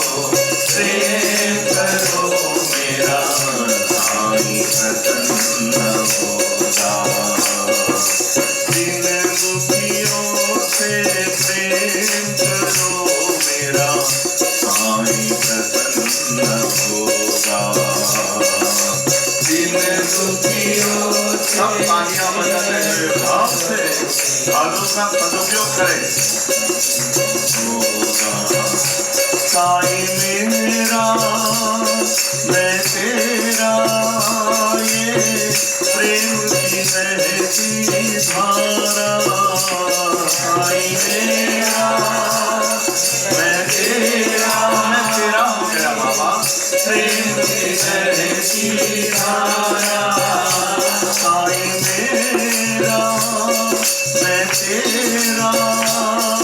प्रेम करो मेरा साईं प्रसन्न होगा। दिन दुखियों से प्रेम करो मेरा साईं प्रसन्न होगा। दिन दुखियों सब तालियां बजाते हुए भाव से भालों का सदुपयोग करें। साईं मेरा मैं तेरा ये प्रेम की बहती धारा। साईं मेरा मैं तेरा हो गया बाबा। प्रेम की बहती धारा। साईं मेरा मैं तेरा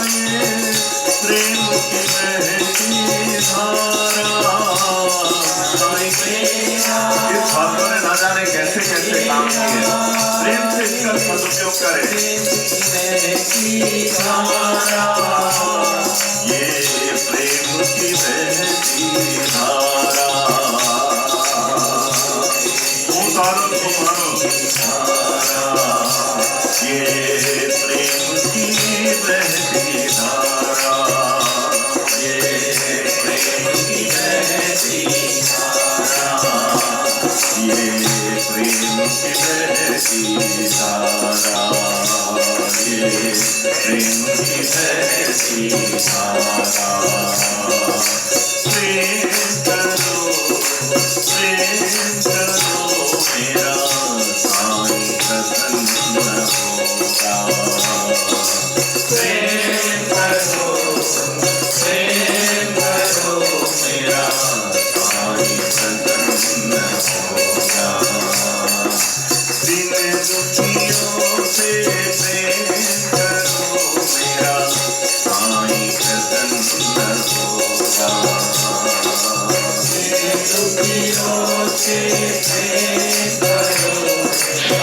ये प्रेम की बहती धारा। साईं मेरा इस भाषा ने ना जाने कैसे कैसे काम किए। प्रेम से इसका सदुपयोग करें। ये प्रेम की बहती धारा। उतारो तुम्हारो ये प्रेम की बहती धारा। ये प्रेम की बहती धारा। ये प्रेम की बहती धारा। ये प्रेम की बहती धारा। प्रेम करो मेरा साईं प्रसन्न होगा। प्रेम करो मेरा साईं प्रसन्न होगा। दिन दुखियों से प्रेम करो मेरा साईं प्रसन्न होगा। दिन दुखियों से प्रेम करो मेरा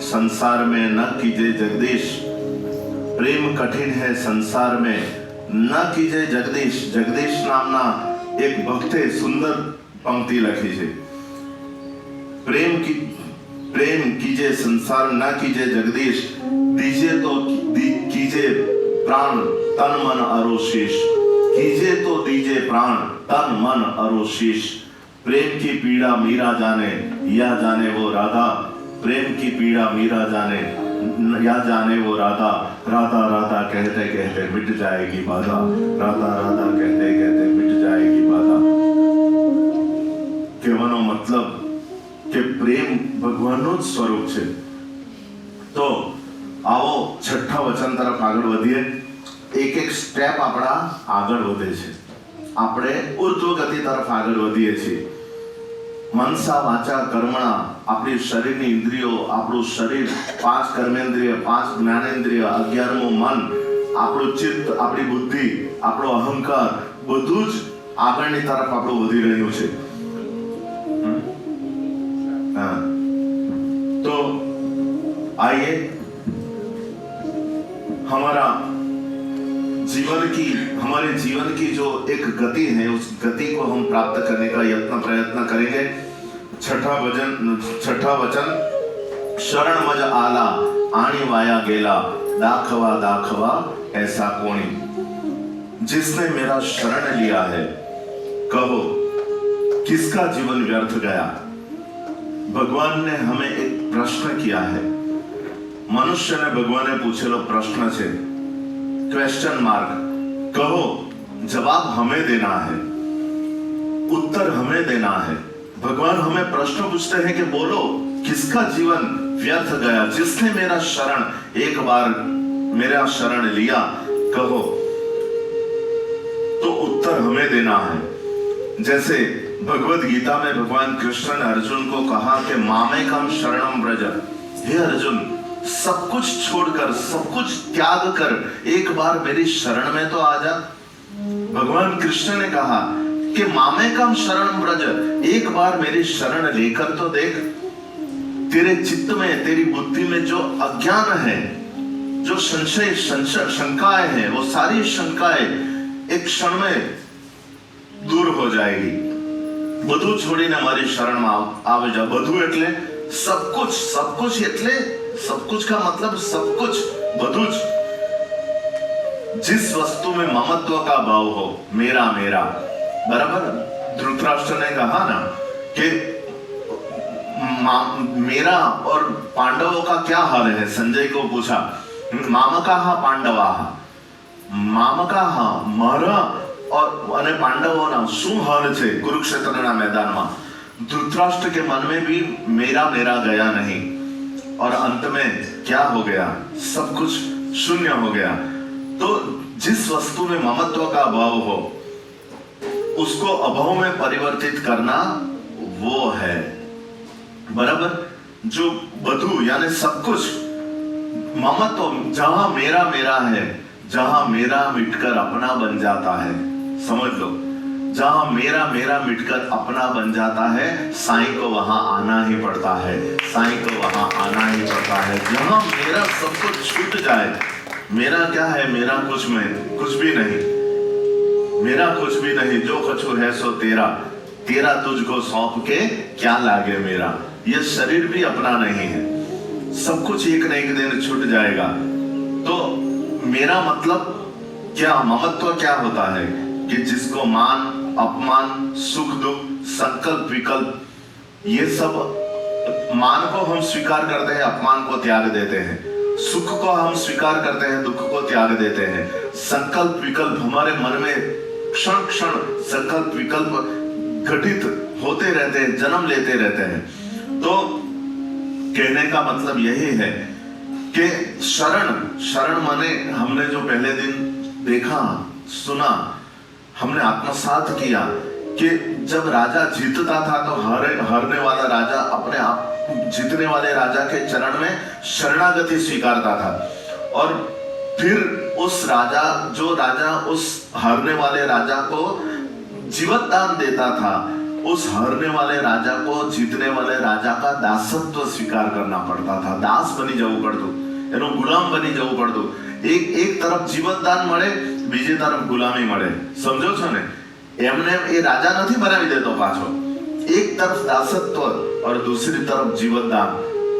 संसार में न कीजे जगदीश, प्रेम कठिन है संसार में न कीजे जगदीश। जगदीश नामना एक भक्ते सुंदर पंक्ति लखी है। प्रेम कीजे संसार न कीजे जगदीश, दीजे तो कीजे प्राण तन मन अरोशीष। कीजे तो दीजे प्राण तन मन अरोशीष। प्रेम की पीड़ा मीरा जाने या जाने वो राधा। प्रेम की पीड़ा मीरा जाने या जाने वो राधा। राधा राधा कहते कहते मिट जाएगी बाधा। राधा राधा कहते कहते मिट जाएगी बाधा। कहेવાનો મતલબ કે પ્રેમ ભગવાનનો જ સ્વરૂપ છે। તો આવો છઠ્ઠા વચન તરફ આગળ વધીએ। એક એક સ્ટેપ આપણા આગળ વધે છે, આપણે ઉર્ધ્વ ગતિ તરફ આગળ વધીએ છીએ। मनसा वाचा कर्मणा, अपनी शरीर ની ઇન્દ્રિયો, આપણું શરીર, 5 કર્મેન્દ્રિય, 5 જ્ઞાનેન્દ્રિય, 11મો મન, આપણું ચિત્ત, આપણી બુદ્ધિ, આપણો અહંકાર, બધું જ આગળની તરફ આપણું વધી રહ્યું છે। तो आइए हमारे जीवन की जो एक गति है, उस गति को हम प्राप्त करने का प्रयत्न करेंगे। छठा वचन, शरण मज आला आणी वाया गेला, दाखवा दाखवा ऐसा कोणी। जिसने मेरा शरण लिया है, कहो किसका जीवन व्यर्थ गया। भगवान ने हमें एक प्रश्न किया है। मनुष्य ने भगवान ने पूछेलो प्रश्न छे, क्वेश्चन मार्क। कहो, जवाब हमें देना है, उत्तर हमें देना है। भगवान हमें प्रश्न पूछते हैं कि बोलो किसका जीवन व्यर्थ गया। जिसने मेरा शरण, एक बार मेरा शरण लिया, कहो। तो उत्तर हमें देना है। जैसे भगवत गीता में भगवान कृष्ण ने अर्जुन को कहा कि मामेकम शरणम व्रज। हे अर्जुन, सब कुछ छोड़कर, सब कुछ त्याग कर एक बार मेरी शरण में तो आ जा। भगवान कृष्ण ने कहा कि मामेकम शरणम व्रज, एक बार मेरी शरण लेकर तो देख। तेरे चित्त में, तेरी बुद्धि में जो अज्ञान है, जो संशय शंकाएं हैं, वो सारी शंकाएं एक क्षण में दूर हो जाएगी। બધું છોડીને મારી શરણમાં આવી જા। બધું એટલે सब कुछ એટલે सब कुछ का मतलब सब कुछ, બધું જ। जिस वस्तु में ममत्व का भाव हो, मेरा मेरा, बराबर। धृतराष्ट्र ने कहा ना कि मेरा और पांडवों का क्या हाल है। संजय को पूछा, मामका पांडवा, मामका मारा और पांडवों શું હાલ છે कुरुक्षेत्र मैदान में। धृतराष्ट्र के मन में भी मेरा मेरा गया नहीं, और अंत में क्या हो गया, सब कुछ शून्य हो गया। तो जिस वस्तु में ममत्व का भाव हो, उसको अभाव में परिवर्तित करना वो है, बराबर। जो बधु यानी सब कुछ, ममत्व जहां मेरा मेरा है, जहां मेरा मिटकर अपना बन जाता है, समझ लो, जहां मेरा मेरा मिटकर अपना बन जाता है, साईं को वहां आना ही पड़ता है। साईं को वहां आना ही पड़ता है। जहां मेरा सब कुछ छूट जाए, मेरा क्या है, मेरा कुछ भी नहीं, मेरा कुछ भी नहीं। जो कछु है सो तेरा, तेरा तुझको सौंप के क्या लागे मेरा। ये शरीर भी अपना नहीं है, सब कुछ एक न एक दिन छूट जाएगा। तो मेरा मतलब क्या, ममत्व क्या होता है कि जिसको मान अपमान, सुख दुख, संकल्प विकल्प, ये सब, मान को हम स्वीकार करते हैं, अपमान को त्याग देते हैं। सुख को हम स्वीकार करते हैं, दुख को त्याग देते हैं। संकल्प विकल्प हमारे मन में क्षण क्षण संकल्प विकल्प घटित होते रहते हैं, जन्म लेते रहते हैं। तो कहने का मतलब यही है कि शरण माने, हमने जो पहले दिन देखा सुना, हमने आत्मसात किया कि जब राजा जीतता था तो हारने वाला राजा अपने आप जीतने वाले राजा के चरण में शरणागति स्वीकारता था। और फिर उस राजा, जो राजा उस हारने वाले राजा को जीवन दान देता था, उस हारने वाले राजा को जीतने वाले राजा का दासत्व स्वीकार करना पड़ता था। दास बनी जવું પડતું, એનો ગુલામ બની જવું પડતું। એક તરફ જીવતદાન મળે, બીજી તરફ ગુલામી મળે. સમજો છો ને? એમને એ રાજા નથી બનાવી દેતો પાછો. एक तरफ दासत्व और दूसरी तरफ जीवतदान.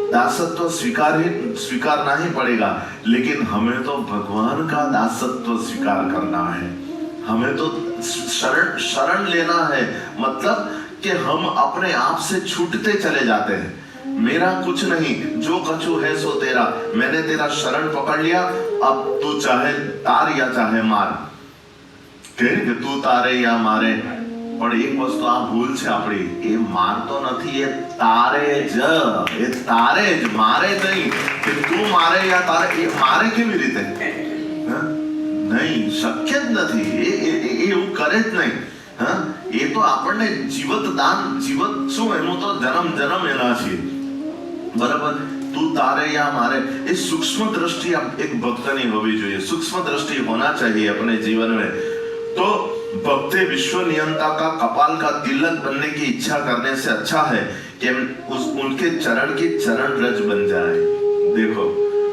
दासत्व स्वीकारना ही पड़ेगा, लेकिन हमें तो भगवान का दासत्व स्वीकार करना है. हमें तो शरण लेना है. मतलब कि हम अपने आप से छूटते चले जाते हैं. मेरा कुछ नहीं, जो कछु है सो तेरा. मैंने तेरा शरण पकड़ लिया, अब तू चाहे तार या चाहे मार. कहे कि तू तारे या मारे. પણ એક વસ્તુ આ ભૂલ છે આપણી, એ મારતો નથી, એ તારે જ મારે નહીં. કે તું મારે યા તારે, એ મારે કેવી રીતે? નહીં, શક્ય જ નથી. એવું કરે જ નહીં. એ તો આપણને જીવતદાન, જીવત શું એનું તો જન્મ એના છીએ. બરાબર? તું તારે या मारे. એ सूक्ष्म दृष्टि एक भक्त ની હોવી જોઈએ. सूक्ष्म दृष्टि होना चाहिए अपने जीवन में. तो भक्ति विश्व नियंता का कपाल का तिलक बनने की इच्छा करने से अच्छा है कि उनके चरण की चरण रज बन जाए. देखो,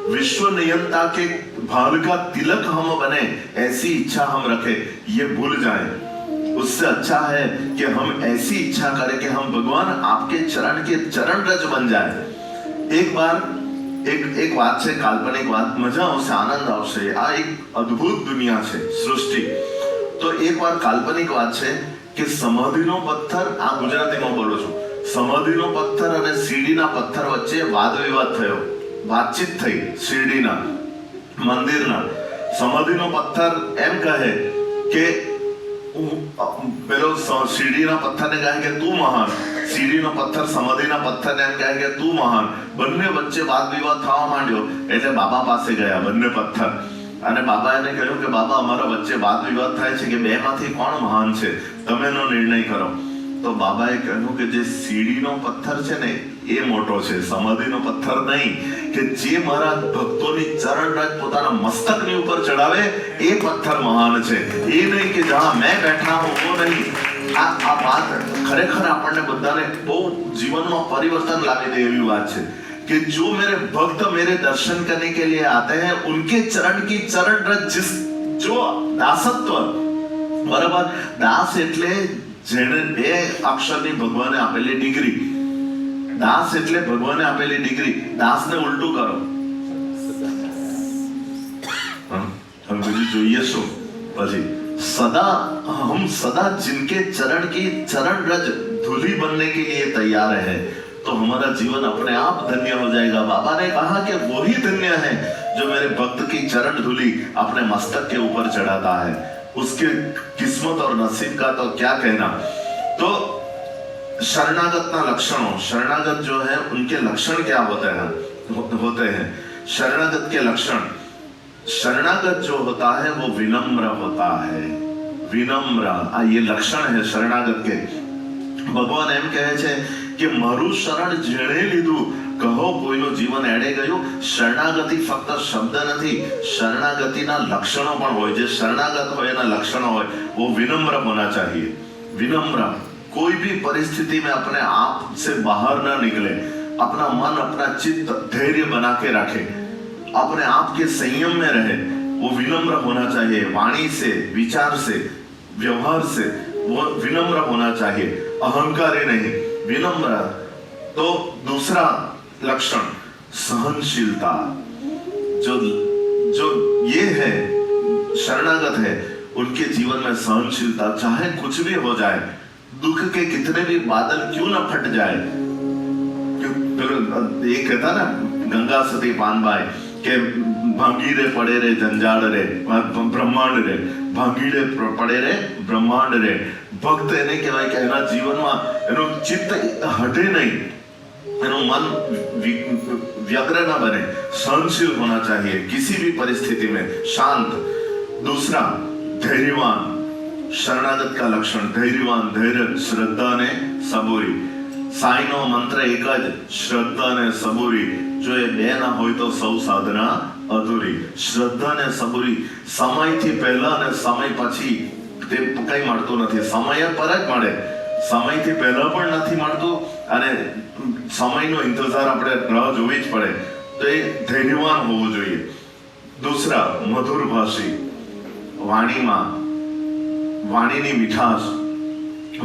विश्व नियंता के भाल का तिलक हम बने, ऐसी इच्छा हम रखें, ये भूल जाए. उससे अच्छा है कि हम ऐसी इच्छा करें कि हम भगवान आपके चरण के चरण रज बन जाए. एक बार एक बात છે, કાલ્પનિક વાત, મજા આવશે, આનંદ આવશે. આ એક અદ્ભુત દુનિયા છે, સૃષ્ટિ. તો એક વાર કાલ્પનિક વાત છે કે સમાધિનો પથ્થર, આ ગુજરાતીમાં બોલું છું, સમાધિનો પથ્થર અને શિરડીના પથ્થર વચ્ચે વાદ વિવાદ થયો, વાતચીત થઈ. શિરડીના મંદિરના સમાધિનો પથ્થર એમ કહે કે પેલો શિરડીના પથ્થરને કહે કે તું મહાન, શિરડીનો પથ્થર સમાધિના પથ્થરને એમ કહે કે તું મહાન. બંને વચ્ચે વાદ વિવાદ થવા માંડ્યો. એટલે બાબા પાસે ગયા બંને પથ્થર, અને બાબા એને કહ્યું કે બાબા, અમારા વચ્ચે વાદ વિવાદ થાય છે કે બે માંથી કોણ મહાન છે, તમે એનો નિર્ણય કરો. તો બાબાએ કહ્યું કે જે સીડીનો પથ્થર છે ને એ મોટો છે, સમાધિનો પથ્થર નહીં. કે જે મારા ભક્તોની ચરણ રજ પોતાના મસ્તકની ઉપર ચડાવે એ પથ્થર મહાન છે, એ નહીં કે જહાં મેં બેઠા હું वो नहीं. આ વાત ખરેખર આપણને બધાને બહુ જીવનમાં પરિવર્તન લાવી દે એવી વાત છે कि जो मेरे भक्त मेरे दर्शन करने के लिए आते हैं, उनके चरण की चरण रज, जो दासत्व. बराबर? दास એટલે જેને બે અક્ષરની ભગવાને આપેલી ડિગ્રી. દાસ એટલે ભગવાને આપેલી ડિગ્રી. દાસને ઉલટું કરો. हम બીજું જોઈએ શું પછી? सदा हम सदा जिनके चरण की चरण रज धूली बनने के लिए तैयार है, तो हमारा जीवन अपने आप धन्य हो जाएगा. बाबा ने कहा कि वो ही धन्य है जो मेरे भक्त की चरण धूली अपने मस्तक के ऊपर चढ़ाता है. उसके किस्मत और नसीब का तो क्या कहना. तो शरणागत ना लक्षणों, शरणागत जो है उनके लक्षण क्या होते हैं? शरणागत के लक्षण, शरणागत जो होता है वो विनम्र होता है. विनम्र, ये लक्षण है शरणागत के. ભગવાન એમ કહે છે કે મારું શરણ જેણે લીધું, કહો કોઈનું જીવન એડે ગયું. શરણાગતિ ફક્ત શબ્દ નથી, શરણાગતિના લક્ષણો પણ હોય. જે શરણાગત હોય એના લક્ષણો હોય. वो विनम्र होना चाहिए. विनम्र, कोई भी परिस्थिति में अपने आप से बाहर ना निकले, अपना मन अपना चित्त धैर्य बना के रखे, अपने आप के संयम में रहे. वो विनम्र होना चाहिए. वाणी से, विचार से, व्यवहार से वो विनम्र होना चाहिए, अहंकारी नहीं, विनम्र. तो दूसरा लक्षण सहनशीलता. जो ये है शरणागत है, उनके जीवन में सहनशीलता. चाहे कुछ भी हो जाए, दुख के कितने भी बादल क्यों ना फट जाए. ये कहता ना गंगा सती पानबाई के भांगी रे पड़े रे जंजाड़ रे ब्रह्मांड रे, ભાંગી રે પડે રે બ્રહ્માંડ રે. ભક્ત એને કહેવાય કે એના જીવનમાં એનું ચિત્ત હટે નહીં, એનું મન व्यग्र न बने, सहनशील होना चाहिए किसी भी परिस्थिति में, शांत. दूसरा धैर्यवान, शरणागत का लक्षण धैर्यवान. धैर्य, श्रद्धा ने सबूरी. साईनो मंत्र एक જ, શ્રદ્ધા ને સબૂરી. જો એ બે ના હોય તો સૌ સાધના અધૂરી. શ્રદ્ધા ને સબૂરી, સમયથી પહેલા અને સમય પછી તે કઈ મળતું નથી. સમય પર જ મળે, સમયથી પહેલા પણ નથી મળતું, અને સમયનો ઇંતજાર આપણે રાહ જોવી જ પડે. તો એ ધૈર્યવાન હોવું જોઈએ. दूसरा मधुर भाषी, વાણીમાં વાણીની મીઠાશ,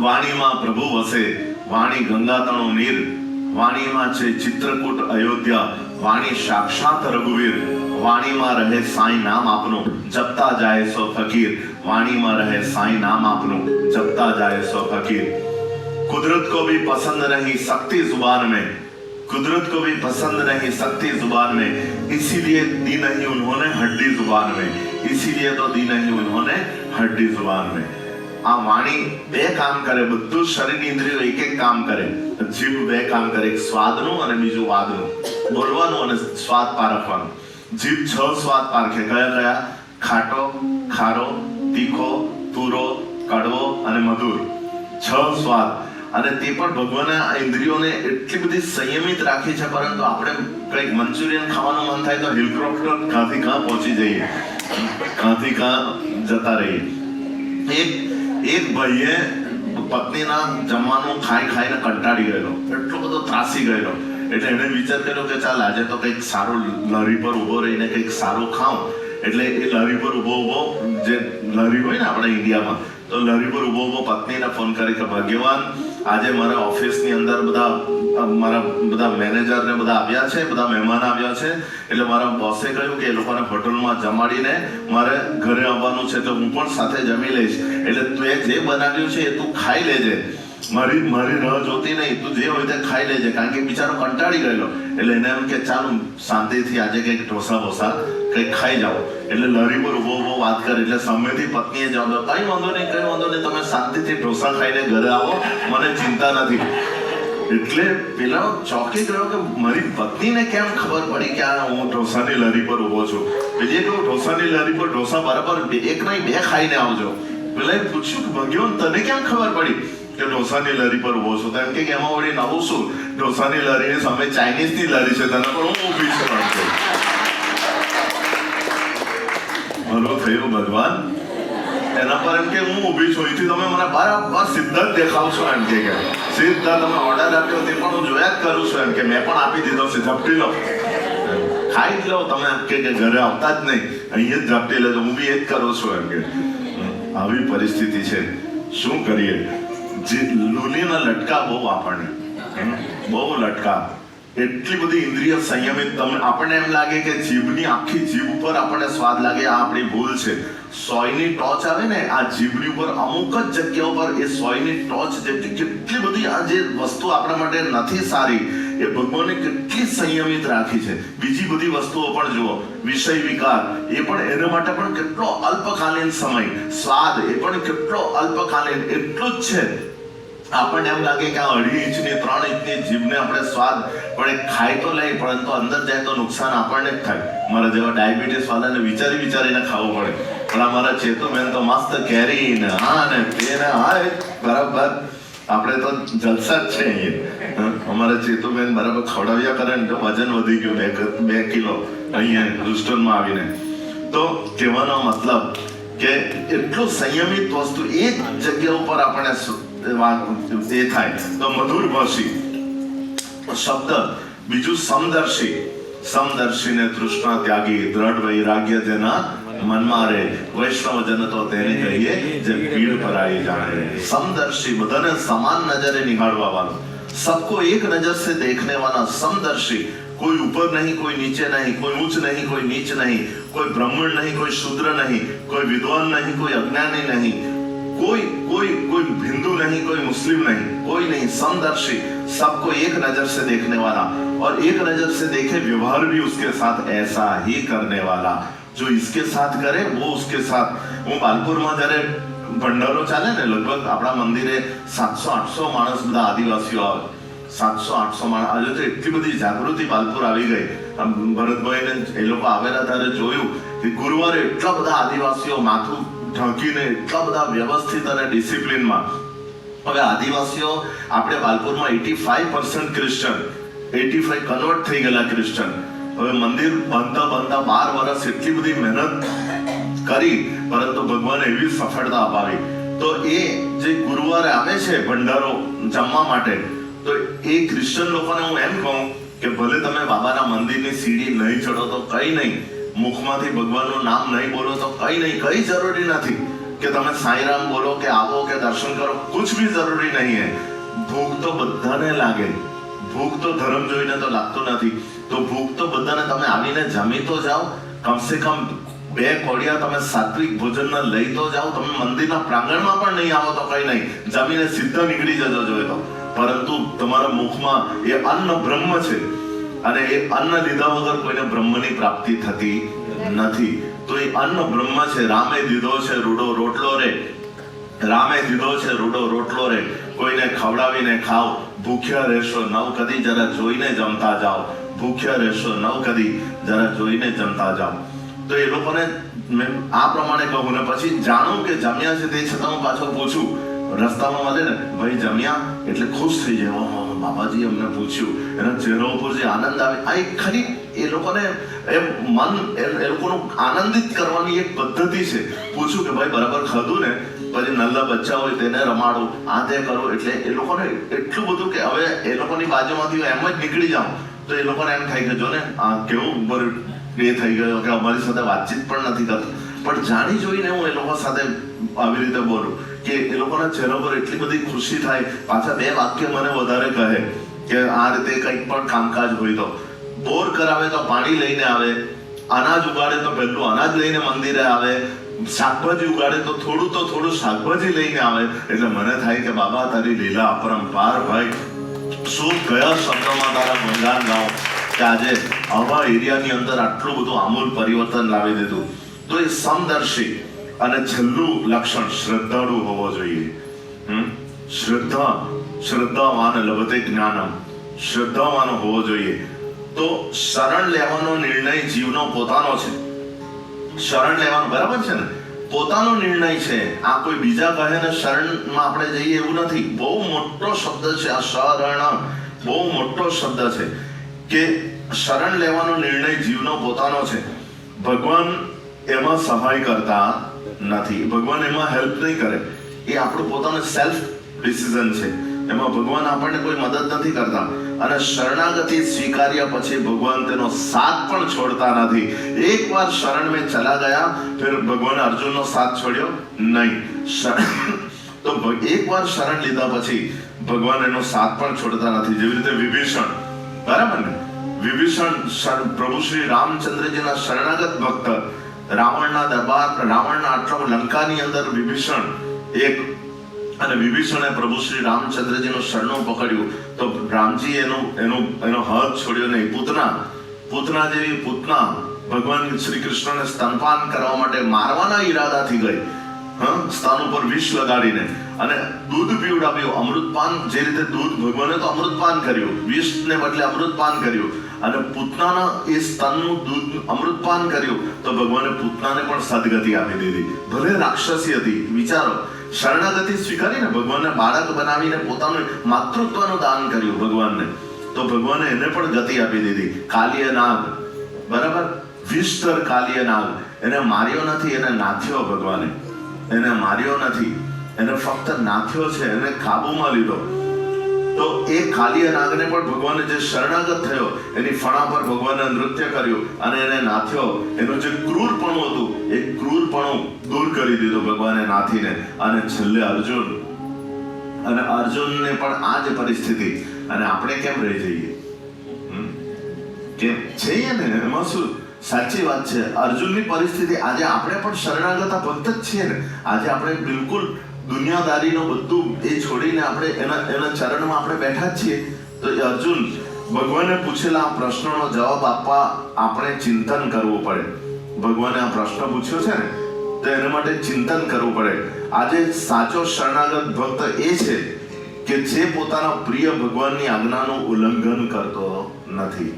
વાણીમાં પ્રભુ વસે, વાણી ગંગાતણો નીર, વાણીમાં છે ચિત્રકૂટ અયોધ્યા, વાણી સાક્ષાત રઘુવીર, વાણીમાં રહે સાંઈ નામ આપનું જપતા જાય સો ફકીર, વાણીમાં રહે સાંઈ નામ આપનું જપતા જાય સો फकीर। कुदरत को भी पसंद नहीं सकती जुबान में, कुदरत को भी पसंद नहीं सकती जुबान में, इसीलिए दी नहीं उन्होंने हड्डी जुबान में, इसीलिए तो दी नहीं उन्होंने हड्डी जुबान में। आ वाणी बे काम करे, બધું શરીરની ઇન્દ્રિયો એક એક કામ કરે, જીભ બે કામ કરે, એક સ્વાદનું અને બીજું વાદનું, બોલવાનું અને સ્વાદ પારખવાનું। જીભ 6 સ્વાદ પારખે, કયા કયા? ખાટો, ખારો, તીખો, તુરો, કડવો અને મધુર, 6 સ્વાદ। અને તે પણ ભગવાને આ ઇન્દ્રિયોને એટલી બધી સંયમિત રાખી છે, પરંતુ આપણે કંઈક મંચુરિયન ખાવાનું મન થાય તો હેલિકોપ્ટર કાંથી કાં પહોંચી જઈએ, કાંથી કાં જતા રહીએ। એક ભાઈએ પત્નીના જમવાનું ખાઈ ખાઈને કંટાળી ગયેલો, એટલો બધો ત્રાસી ગયેલો, એટલે એને વિચાર કર્યો કે ચાલ આજે તો કંઈક સારું લારી પર ઊભો રહીને કંઈક સારું ખાઉં। એટલે એ લારી પર ઊભો જે લારી હોય ને આપણે ઇન્ડિયામાં, તો લારી પર ઊભો પત્નીને ફોન કરી કે ભાગ્યવાન આજે મારા ઓફિસની અંદર મારા બધા મેનેજર ને બધા આવ્યા છે, બધા મહેમાન આવ્યા છે, એટલે મારા બોસે કહ્યું કે એ લોકોને હોટલમાં જમાડીને મારે ઘરે આવવાનું છે, તો હું પણ સાથે જમી લઈશ, એટલે તું જે બનાવ્યું છે એ તું ખાઈ લેજે, મારી રાહ જોતી નહીં, તું જે હોય તે ખાઈ લેજે, કારણ કે બિચારો કંટાળી ગયેલો। એટલે એને એમ કે ચાલો શાંતિથી આજે કંઈક ઢોસા બોસા કંઈક ખાઈ જાઓ। એટલે લારી પર ઊભો વાત કરે, એટલે સામેથી પત્નીએ જવાબ આપ્યો, કઈ વાંધો નહીં, તમે શાંતિથી ઢોસા ખાઈને ઘરે આવો, મને ચિંતા નથી। એટલે પેલા ચોંકી ગયો કે મારી પત્નીને કેમ ખબર પડી કે આ હું ઢોસાની લારી પર ઊભો છું। પેલીએ કહ્યું ઢોસાની લારી પર ઢોસા બરાબર એક નહીં 2 ખાઈને આવજો। પેલા પૂછ્યું કે ભગવાન તને કેમ ખબર પડી કે ઢોસાની લારી પર ઊભો છું? તેમ કે એમાં વળી નવું શું, ઢોસાની લારીની સામે ચાઇનીઝની લારી છે, તને પણ હું ઊભી છું। ભલો થયું ભગવાન, એના પર એમ કે હું ઊભી છું, અહીંથી તમે મને બરાબર સીધા જ દેખાવશો, એમ કે સીધા તમે ઓર્ડર આપ્યો તે પણ હું જોયા જ કરું છું, એમ કે મેં પણ આપી દીધો છે, ઝપટી લો, ખાઈ જ લો તમે, એમ કે ઘરે આવતા જ નહીં, અહીંયા જ ઝપટી લેજો, હું બી એ જ કરું છું, એમ કે આવી પરિસ્થિતિ છે। શું કરીએ? જે લૂલીના લટકા બહુ આપણને, બહુ લટકા, એટલી બધી ઇન્દ્રિય સંયમિત, તમને આપણને એમ લાગે કે જીભની આખી જીભ ઉપર આપણને સ્વાદ લાગે, આ આપણી ભૂલ છે। સોયની ટોચ આવે ને આ જીભની ઉપર, અમુક જ જગ્યા ઉપર એ સોયની ટોચ જેટલી કેટલી બધી આ જે વસ્તુ આપણા માટે નથી સારી, એ ભગવાને કેટલી સંયમિત રાખી છે। બીજી બધી વસ્તુઓ પણ જુઓ, વિષય વિકાર એ પણ એના માટે પણ કેટલો અલ્પકાલીન સમય, સ્વાદ એ પણ કેટલો અલ્પકાલીન, એટલું જ છે। આપણને એમ લાગે કે આ 2.5 ઇંચની 3 ઇંચની જીભને આપણે સ્વાદ પણ ખાઈ તો લઈ, પરંતુ અંદર જાય તો નુકસાન આપણને જ થાય। મારા જેવા ડાયાબિટીસ વાળાને વિચારીને ખાવું પડે, પણ અમારા ચેતુબેન તો મસ્ત કેરી ને હા ને તે ને હા બરાબર, આપણે તો જલસા જ છે અહીંયા। અમારા ચેતુબેન બરાબર ખવડાવ્યા કરે ને તો વજન વધી ગયું 2 કિલો અહીંયા રુસ્ટોનમાં આવીને। તો કહેવાનો મતલબ કે એટલું સંયમિત વસ્તુ એક જગ્યા ઉપર આપણને એ થાય। તો મધુર ભાષી શબ્દ, બીજું સમદર્શી, સમદર્શીને તૃષ્ણા ત્યાગી, દ્રઢ વૈરાગ્ય જેના મનમાં રહે, વૈષ્ણવ જન તો તેને કહીએ જે પીડ પરાઈ જાણે। સમદર્શી બધાને સમાન નજરે નિહાળવા વાળો, सबको एक नजर से देखने वाला, समदर्शी, कोई ऊपर नहीं कोई नीचे नहीं, कोई ऊंच नहीं कोई नीच नहीं, कोई ब्राह्मण नहीं कोई शूद्र नहीं, कोई विद्वान नहीं कोई अज्ञानी नहीं, कोई कोई कोई हिंदू नहीं कोई मुस्लिम नहीं, कोई नहीं, समदर्शी, सबको एक नजर से देखने वाला, और एक नजर से देखे व्यवहार भी उसके साथ ऐसा ही करने वाला। जो इसके साथ करे वो उसके साथ। હું બાલપુરમાં જ્યારે ભંડારો ચાલે ને, લગભગ આપણા મંદિરે 700-800 માણસ બધા આદિવાસીઓ આવે, 700-800 માણસ। આજે તો એટલી બધી જાગૃતિ બાલપુર આવી ગઈ, ભરતભાઈને એ લોકો આવેલા ત્યારે જોયું કે ગુરુવારે એટલા બધા આદિવાસીઓ માથું ઢાંકીને એટલા બધા વ્યવસ્થિત અને ડિસિપ્લિનમાં। હવે આદિવાસીઓ આપણે બાલપુરમાં 85% ક્રિશ્ચન, 85 કન્વર્ટ થઈ ગયેલા ક્રિશ્ચન। હવે મંદિર બાંધતા 12 વર્ષ એટલી બધી મહેનત કરી, પરંતુ ભગવાને એવી સફળતા અપાવી। તો એ જે ગુરુવારે આવે છે ભંડારો જમવા માટે, તો એ ક્રિશ્ચન લોકોને હું એમ કહું કે ભલે તમે બાબાના મંદિરની સીડી નહીં ચડો તો કઈ નહીં, મુખમાંથી ભગવાનનું નામ નહીં બોલો તો કઈ નહીં, કઈ જરૂરી નથી કે તમે સાંઈરામ બોલો કે આવો કે દર્શન કરો, કુછ ભી જરૂરી નહીં હે. ભૂખ તો બધાને લાગે, ભૂખ તો ધર્મ જોઈને તો લાગતું નથી, તો ભૂખ તો બધાને, તમે આવીને જમી તો જાઓ, કમસે કમ 2 કોડિયા તમે સાત્વિક ભોજનના લઈ તો જાઓ. તમે મંદિરના પ્રાંગણમાં પણ નહીં આવો તો કઈ નહીં, જમીને સીધા નીકળી જજો જોઈએ તો. પરંતુ તમારા મુખમાં એ અન્ન બ્રહ્મ છે, અને એ અન્ન લીધા વગર કોઈને બ્રહ્મની પ્રાપ્તિ થતી નથી. તો એ અન્ન બ્રહ્મ છે. રામે દીધો છે રૂડો રોટલો રે, રામે દીધો છે રૂડો રોટલો રે, કોઈને ખવડાવીને ખાઓ, ભૂખ્યા રહેશો નવ કદી, જરા જોઈને જમતા જાઓ, ભૂખ્યા રહેશો નવ કદી, જરા જોઈને જમતા જાઓ. તો એ લોકોને મેં આ પ્રમાણે કહું ને પછી જાણું કે જમ્યા છે, તે છતાં હું પાછો પૂછું, રસ્તામાં મળે ને, ભાઈ જમ્યા, એટલે ખુશ થઈ જાય, બાબાજી અમને પૂછ્યું, એના ચહેરા ઉપર જે આનંદ આવે, આ એક ખરી એ લોકોને એમ મન એ લોકોનું આનંદિત કરવાની એક પદ્ધતિ છે. પૂછું કે ભાઈ બરાબર ખાધું ને, પછી નલ્લા બચ્ચા હોય તેને રમાડું, આ તે કરો, એટલે એ લોકોને એટલું બધું કે હવે એ લોકોની બાજુમાંથી એમ જ નીકળી જાઉં તો એ લોકોને એમ થાય કે જો ને આ કેવું એ થઈ ગયો કે અમારી સાથે વાતચીત પણ નથી કરતો. પણ જાણી જોઈને હું એ લોકો સાથે આવી રીતે બોલું કે એ લોકોના ચહેરા પર એટલી બધી ખુશી થાય, પાછા 2 વાક્ય મને વધારે કહે કે આ રીતે કંઈક પણ કામકાજ હોય તો, બોર કરાવે તો પાણી લઈને આવે, અનાજ ઉગાડે તો પહેલું અનાજ લઈને મંદિરે આવે, શાકભાજી ઉગાડે તો થોડું શાકભાજી લઈને આવે. એટલે મને થાય કે બાબા તારી લીલા અપરંપાર ભાઈ, શું કયા શબ્દોમાં તારા ગુણગાન ગાઉં કે આજે આવા એરિયાની અંદર આટલું બધું આમૂલ પરિવર્તન લાવી દીધું. તો એ સમદર્શી અને છેલ્લું લક્ષણ શ્રદ્ધાળુ હોવો જોઈએ. શ્રદ્ધાવાન લભતે જ્ઞાનમ, શ્રદ્ધાવાન હોવો જોઈએ. તો શરણ લેવાનો નિર્ણય જીવનો પોતાનો છે. શરણ લેવાનો બરાબર છે ને, પોતાનો નિર્ણય છે. આ કોઈ બીજા કહે ને શરણમાં આપણે જઈએ એવું નથી. બહુ મોટો શબ્દ છે આ શરણ, બહુ મોટો શબ્દ છે કે શરણ લેવાનો નિર્ણય જીવનો પોતાનો છે. ભગવાન એમાં સહાય કરતા નથી, ભગવાન એમાં હેલ્પ નહીં કરે, એ આપણું પોતાનું સેલ્ફ ડિસિઝન છે. એમાં ભગવાન આપણને કોઈ મદદ નથી કરતા. અને શરણાગતિ સ્વીકાર્યા પછી ભગવાન તેનો સાથ પણ છોડતા નથી. એકવાર શરણ में चला गया, फिर ભગવાન અર્જુનનો સાથ છોડ્યો નહીં. તો એકવાર શરણ લીધા પછી ભગવાન એનો સાથ પણ છોડતા નથી. જેવી રીતે વિભીષણ, બરાબર ને, વિભીષણ પ્રભુ શ્રી રામચંદ્રજીના શરણાગત ભક્ત, રાવણના દરબાર, રાવણના આટલા લંકાની અંદર વિભીષણ એક, અને વિભીષણે પ્રભુ શ્રી રામચંદ્રજીનું શરણું પકડ્યું તો રામજી એનો હાથ છોડ્યો નહીં. પૂતના જેવી પૂતના ભગવાન શ્રી કૃષ્ણને સ્તનપાન કરવા માટે મારવાના ઈરાદાથી ગઈ, સ્તન ઉપર વિષ લગાડીને, અને દૂધ પીવડાવ્યું, અમૃતપાન. જે રીતે દૂધ, ભગવાને તો અમૃતપાન કર્યું, વિષને બદલે અમૃતપાન કર્યું, અને પૂતનાના એ સ્તનનું દૂધ અમૃતપાન કર્યું તો ભગવાને પૂતનાને પણ સદગતિ આપી દીધી. ભલે રાક્ષસી હતી, વિચારો, શરણાગતિ સ્વીકારીને ભગવાનને બાળક બનાવીને પોતાનું માતૃત્વનું દાન કર્યું ભગવાનને, તો ભગવાને એને પણ ગતિ આપી દીધી. કાલિય નાગ, બરાબર, વિષ્ટર કાલિય નાગ, એને માર્યો નથી, એને નાથ્યો ભગવાને, એને માર્યો નથી, એને ફક્ત નાથ્યો છે, એને કાબુમાં લીધો. તો એ કાલિય નાગને પણ ભગવાને જે શરણાગત થયો એની ફણા પર ભગવાને નૃત્ય કર્યું અને એને નાથ્યો. એનું જે ક્રૂરપણું હતું એ ક્રૂરપણું દૂર કરી દીધું ભગવાને નાથીને. અને છેલ્લે અર્જુન, અને અર્જુનને પણ આ જ પરિસ્થિતિ. અને આપણે કેમ રહી જઈએ? કેમ જઈએ ને, એમાં શું? સાચી વાત છે. અર્જુનની પરિસ્થિતિ, આજે આપણે પણ શરણાગત ભક્ત જ છીએ ને. આજે આપણે બિલકુલ દુનિયાદારીનો બધું એ છોડીને આપણે એના ચરણમાં આપણે બેઠા જ છીએ. તો એ અર્જુન, ભગવાને પૂછેલા આ પ્રશ્નનો જવાબ આપવા આપણે ચિંતન કરવું પડે. ભગવાને આ પ્રશ્ન પૂછ્યો છે ને, તો એના માટે ચિંતન કરવું પડે. આજે સાચો શરણાગત ભક્ત એ છે કે જે પોતાના પ્રિય ભગવાનની આજ્ઞાનું ઉલ્લંઘન કરતો નથી.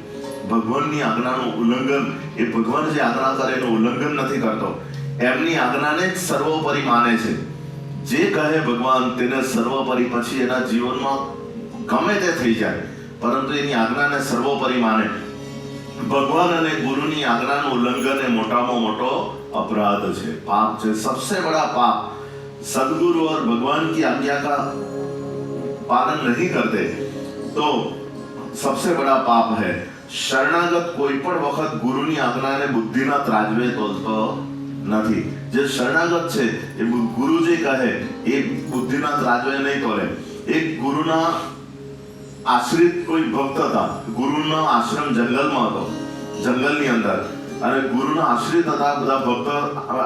ભગવાનની આજ્ઞાનું ઉલ્લંઘન, એ ભગવાન જે આજ્ઞા કરે એનું ઉલ્લંઘન નથી કરતો, એમની આજ્ઞાને જ સર્વોપરી માને છે. જે કહે ભગવાન તેને સર્વોપરી, પછી એના જીવનમાં ગમે તે થઈ જાય પરંતુ એની આજ્ઞાને સર્વોપરી માને. ભગવાન અને ગુરુની આજ્ઞાનું ઉલ્લંઘન એ મોટામાં મોટો अपराध છે, पाप છે, सबसे बड़ा पाप. सदगुरु और भगवान की आज्ञा का पालन नहीं करते तो सबसे बड़ा पाप है. શરણાગત કોઈ પણ વખત ગુરુની આજ્ઞાને બુદ્ધિના ત્રાજવે તોલતો નથી. જે શરણાગત છે એ ગુરુ જે કહે એ બુદ્ધિના ત્રાજવે નહીં તોલે. એક ગુરુના આશ્રિત કોઈ ભક્ત હતા. ગુરુનો આશ્રમ જંગલમાં હતો, જંગલની અંદર, અને ગુરુના આશ્રિત હતા બધા ભક્તો.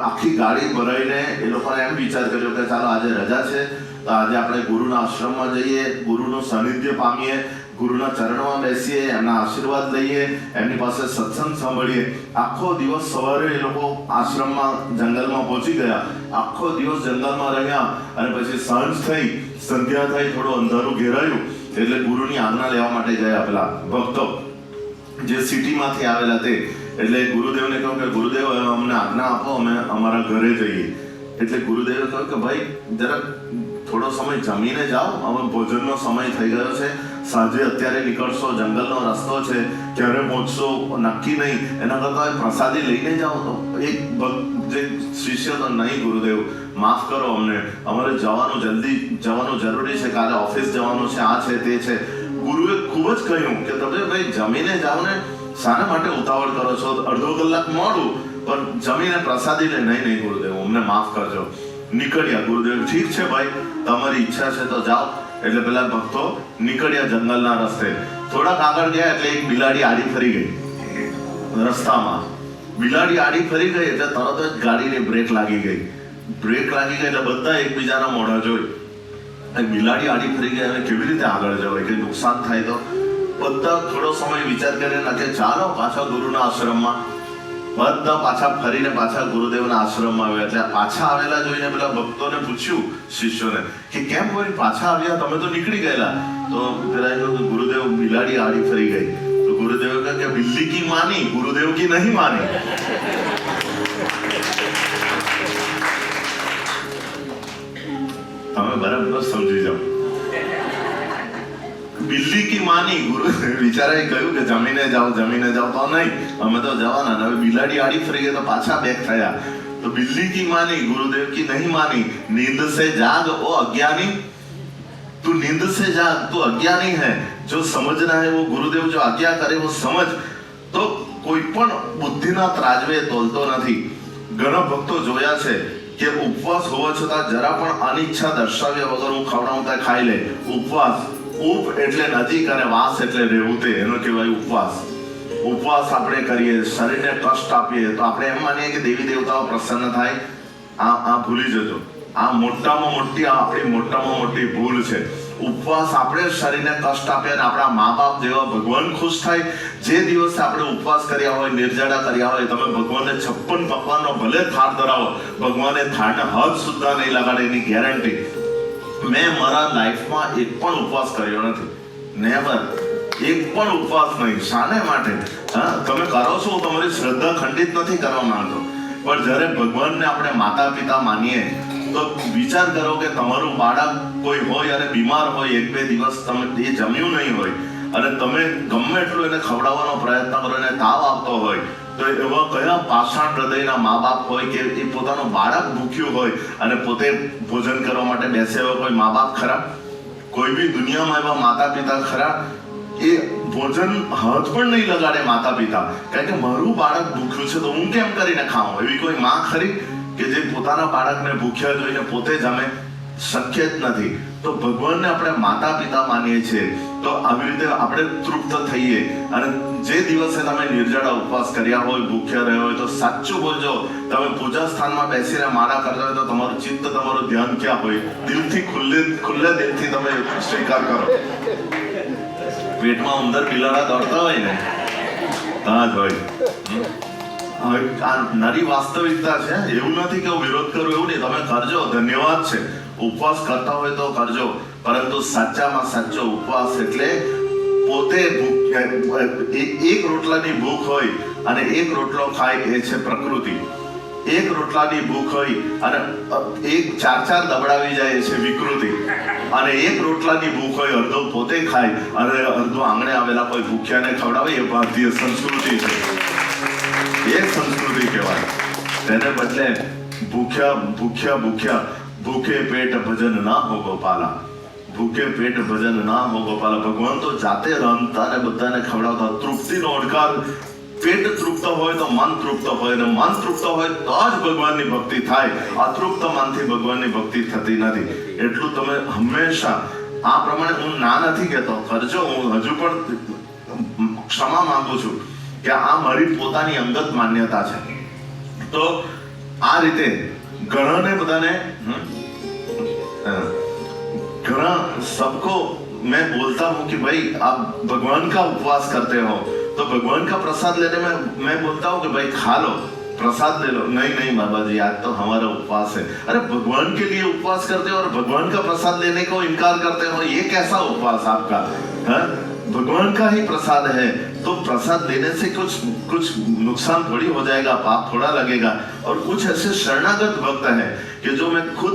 આખી ગાડી ભરાઈને એ લોકોને એમ વિચાર કર્યો કે ચાલો આજે રજા છે તો આજે આપણે ગુરુના આશ્રમમાં જઈએ, ગુરુનું સાનિધ્ય પામીએ, ગુરુના ચરણમાં બેસીએ, એમના આશીર્વાદ લઈએ, એમની પાસે સત્સંગ સાંભળીએ. આખો દિવસ સવારે એ લોકો આશ્રમમાં જંગલમાં પહોંચી ગયા, આખો દિવસ જંગલમાં રહ્યા, અને પછી સાંજ થઈ, સંધ્યા થઈ, થોડું અંધારું ઘેરાયું એટલે ગુરુની આજ્ઞા લેવા માટે ગયા પેલા ભક્તો જે સિટીમાંથી આવેલા તે. એટલે ગુરુદેવને કહ્યું કે ગુરુદેવ અમને આજ્ઞા આપો, અમે અમારા ઘરે જઈએ. એટલે ગુરુદેવે કહ્યું કે ભાઈ જરાક થોડો સમય જમીને જાઓ, હવે ભોજનનો સમય થઈ ગયો છે, સાંજે અત્યારે નીકળશો, જંગલનો રસ્તો છે, ક્યારે પહોંચશો નક્કી નહીં, એના કરતાં પ્રસાદી લઈને જાઓ. તો એક જે શિષ્ય તો નહીં ગુરુદેવ માફ કરો અમને, અમારે જવાનું જલ્દી જવાનું જરૂરી છે, કાલે ઓફિસ જવાનું છે, આ છે તે છે. ગુરુએ ખૂબ જ કહ્યું કે તમે ભાઈ જમીને જાઓ ને, શાના માટે ઉતાવળ કરો છો, અડધો કલાક મોડું, પણ જમીને પ્રસાદી લે. નહીં ગુરુદેવ અમને માફ કરજો. નીકળ્યા ગુરુદેવ, ઠીક છે ભાઈ તમારી ઈચ્છા છે તો જાઓ. એટલે પેલા ભક્તો નીકળ્યા જંગલના રસ્તે. થોડાક આગળ ગયા એટલે એક બિલાડી આડી ફરી ગઈ રસ્તામાં. બિલાડી આડી ફરી ગઈ એટલે તરત જ ગાડીની બ્રેક લાગી ગઈ. બ્રેક લાગી ગઈ એટલે બધા એકબીજાના મોઢા જોઈ. બિલાડી આડી ફરી ગઈ અને કેવી રીતે આગળ જવાય, કે નુકસાન થાય તો. બધા થોડો સમય વિચાર કરીને કે ચાલો પાછા ગુરુના આશ્રમમાં. બધા પાછા ફરીને પાછા ગુરુદેવના આશ્રમમાં આવ્યા. એટલે પાછા આવેલા જોઈને પેલા ભક્તોને પૂછ્યું શિષ્યોને કે કેમ કોઈ પાછા આવ્યા, તમે તો નીકળી ગયેલા. તો પેલા કહ્યું ગુરુદેવ બિલાડી આડી ફરી ગઈ. તો ગુરુદેવે કહ્યું કે બિલ્લી કી માની, ગુરુદેવ કી નહીં માની. તમે બરાબર સમજી જાઓ. બિલ્લી કી માની, ગુરુ બિચારાએ કહ્યું કે જમીને જાઓ તો નહીં, અમે તો જવાના. હવે બિલાડી આડી ફરી ગઈ તો પાછા બેક થયા. તો બિલ્લી કી માની, ગુરુદેવ કી નહીં માની. नींद से जाग ओ अज्ञानी, तू नींद से जाग, तू अज्ञानी है. जो समझना है वो गुरुदेव जो आज्ञा करे वो समझ. તો કોઈ પણ બુદ્ધિના ત્રાજવે તોલતો નથી. ઘણા ભક્તો જોયા છે કે ઉપવાસ હોવા છતાં જરા પણ અનિચ્છા દર્શાવ્યા વગર હું ખવડાવું ત્યાં ખાઈ લે. ઉપવાસ, ઉપ એટલે નજીક અને વાસ એટલે રહેવું, તે એનો કહેવાય ઉપવાસ. ઉપવાસ આપણે કરીએ, શરીરને કષ્ટ આપીએ તો આપણે એમ માનીએ કે દેવી દેવતાઓ પ્રસન્ન થાય. આ ભૂલી જજો. આ મોટામાં મોટી ભૂલ છે. ઉપવાસ આપણે શરીરને કષ્ટ આપીએ અને આપણા મા બાપ જેવા ભગવાન ખુશ થાય. જે દિવસે આપણે ઉપવાસ કર્યા હોય, નિર્જળા કર્યા હોય, તમે ભગવાનને 56 પકવાનનો ભલે થાળ ધરાવો, ભગવાને થાળને હાથ સુદ્ધા નહીં લગાડે એની ગેરંટી. મેં મારા લાઈફમાં એક પણ ઉપવાસ કર્યો નથી, નેવર. એક પણ ઉપવાસ નહીં. શાને માટે? તમે કરો છો, તમારી શ્રદ્ધા ખંડિત નથી કરવા માંગતો, પણ જ્યારે ભગવાનને આપણે માતા પિતા માનીએ તો વિચાર કરો કે તમારું બાળક કોઈ હોય અને બીમાર હોય, 1-2 દિવસ તમે એ જમ્યું નહીં હોય અને તમે ગમે એટલું એને ખવડાવવાનો પ્રયત્ન કરો અને તાવ આવતો હોય, તો એવા કયા પાષાણ હૃદયના મા બાપ હોય કે એ પોતાનું બાળક ભૂખ્યું હોય અને પોતે ભોજન કરવા માટે બેસે એવા કોઈ મા બાપ ખરા? કોઈ બી દુનિયામાં એવા માતા પિતા ખરા? એ ભોજન હાથ પણ નહીં લગાડે માતા પિતા, કારણ કે મારું બાળક ભૂખ્યું છે તો હું કેમ કરીને ખાઉં? એવી કોઈ માં ખરી કે જે પોતાના બાળકને ભૂખ્યા જોઈને પોતે જમે? શક્ય જ નથી. તો ભગવાનને આપણે માતા પિતા માનીએ છીએ તો આવી રીતે આપણે તૃપ્ત થઈએ. અને જે દિવસે તમે નિર્જળા ઉપવાસ કર્યા હોય, ભૂખ્યા રહ્યા હોય, તો સાચું બોલજો. તમે પૂજા સ્થાનમાં બેસીને માળા કરતા હોય તો તમારું ચિત્ત, તમારું ધ્યાન ક્યાં હોય? દિલથી ખુલ્લે દિલથી તમે સ્વીકાર કરો. પેટમાં ઉંદર બિલાડા દોડતા હોય ને, ત્યાં જ હોય. આ નરી વાસ્તવિકતા છે. એવું નથી કે હું વિરોધ કરું, એવું નહીં. તમે કરજો, ધન્યવાદ છે. ઉપવાસ કરતા હોય તો કરજો, પરંતુ સાચામાં સાચો ઉપવાસ એટલે પોતે એક રોટલાની ભૂખ હોય અને એક રોટલો ખાય, એ છે પ્રકૃતિ. એક રોટલાની ભૂખ હોય અને એક 4 દબડાવી જાય, એ છે વિકૃતિ. અને એક રોટલાની ભૂખ હોય, અડધો પોતે ખાય અને અડધો આંગણે આવેલા કોઈ ભૂખ્યાને ખવડાવે, એ ભારતીય સંસ્કૃતિ છે. એ સંસ્કૃતિ કહેવાય. તેને બદલે ભૂખ્યા ભૂખે પેટ ભજન ના હો ગોપાલા, ભૂખે પેટ ભજન ના હો ગોપાલ। ભગવાન તો જાતે રાંધતા ને બધાને ખવડાવતા। તૃપ્તિનો ઓડકાર, પેટ તૃપ્ત હોય તો મન તૃપ્ત હોય, ને મન તૃપ્ત હોય તો જ ભગવાનની ભક્તિ થાય। અતૃપ્ત મનથી ભગવાનની ભક્તિ થતી નથી। એટલું તમે હંમેશા આ પ્રમાણે, હું ના નથી કહેતો, કરજો, હું હજુ પણ ક્ષમા માંગુ છું કે આ મારી પોતાની અંગત માન્યતા છે। તો આ રીતે ઘણાને બધાને घना सबको मैं बोलता हूँ कि भाई आप भगवान का उपवास करते हो तो भगवान का प्रसाद लेने में मैं बोलता हूँ कि भाई खा लो, प्रसाद ले लो। नहीं नहीं बाबा जी, आज तो हमारा उपवास है। अरे भगवान के लिए उपवास करते हो और भगवान का प्रसाद लेने को इनकार करते हो, ये कैसा उपवास आपका है? भगवान का ही प्रसाद है तो प्रसाद लेने से कुछ नुकसान थोड़ी हो जाएगा, पाप थोड़ा लगेगा। और कुछ ऐसे शरणागत भक्त हैं कि जो मैं खुद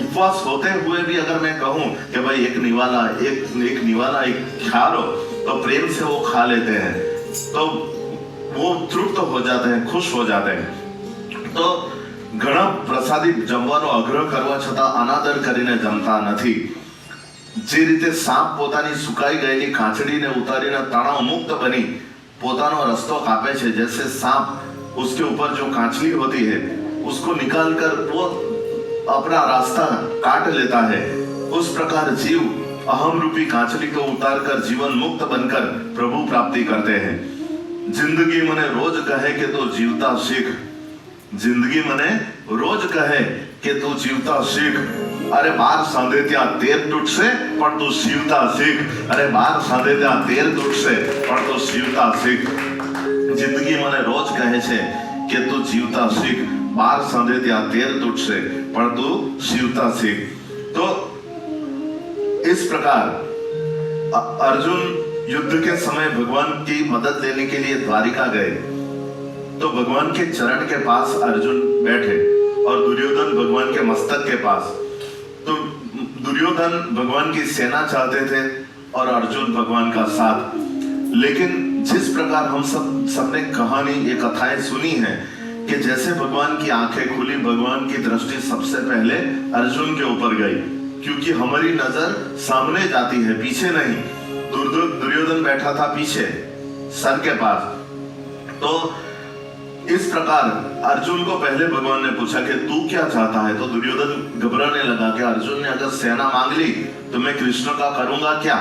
उपवास होते हुए भी अगर मैं कहूं कि भाई एक निवाला खा लो तो प्रेम से वो खा लेते हैं, तो वो तृप्त हो जाते हैं, खुश हो जाते हैं। तो घणा प्रसादी जमવાનો આગ્રહ કરવા છતાં અનાદર કરીને જમતા નથી। જે રીતે સાપ પોતાની સુકાઈ ગયેલી કાંચડીને ઉતારીને તણાવ મુક્ત બની પોતાનો રસ્તો કાપે છે, जैसे सांप उसके ऊपर जो कांचली होती है उसको निकालकर वो अपना रास्ता काट लेता है, उस प्रकार जीव अहम रूपी कांचली को उतारकर जीवन मुक्त बनकर प्रभु प्राप्ति करते हैं। जिंदगी मने रोज कहे कि तू जीवता सीख, जिंदगी मने रोज कहे कि तू जीवता सीख। अरे बार सांधे त्या तेर तूटसे पण तू जीवता सीख। अरे बार सांधे त्या तेर तूटसे पण तू जीवता सीख। जिंदगी मने रोज कहे छे कि तू जीवता सीख, बार सांधे त्या तेर तूटसे पण तू जीवता सीख। तो इस प्रकार अर्जुन युद्ध के समय भगवान की मदद लेने के लिए द्वारिका गए तो भगवान के चरण के पास अर्जुन बैठे और दुर्योधन भगवान के मस्तक के पास। तो दुर्योधन भगवान की सेना चाहते थे और अर्जुन भगवान का साथ। लेकिन जिस प्रकार हम सबने कहानी, ये कथाएं सुनी है कि जैसे भगवान की आंखें खुली, भगवान की दृष्टि सबसे पहले अर्जुन के ऊपर गई, क्योंकि हमारी नजर सामने जाती है, पीछे नहीं। दुर्योधन बैठा था पीछे सर के पास। तो इस प्रकार अर्जुन को पहले भगवान ने पूछा कि तू क्या चाहता है? तो दुर्योधन घबराने लगा कि अर्जुन ने अगर सेना मांग ली तो मैं कृष्ण का करूंगा क्या?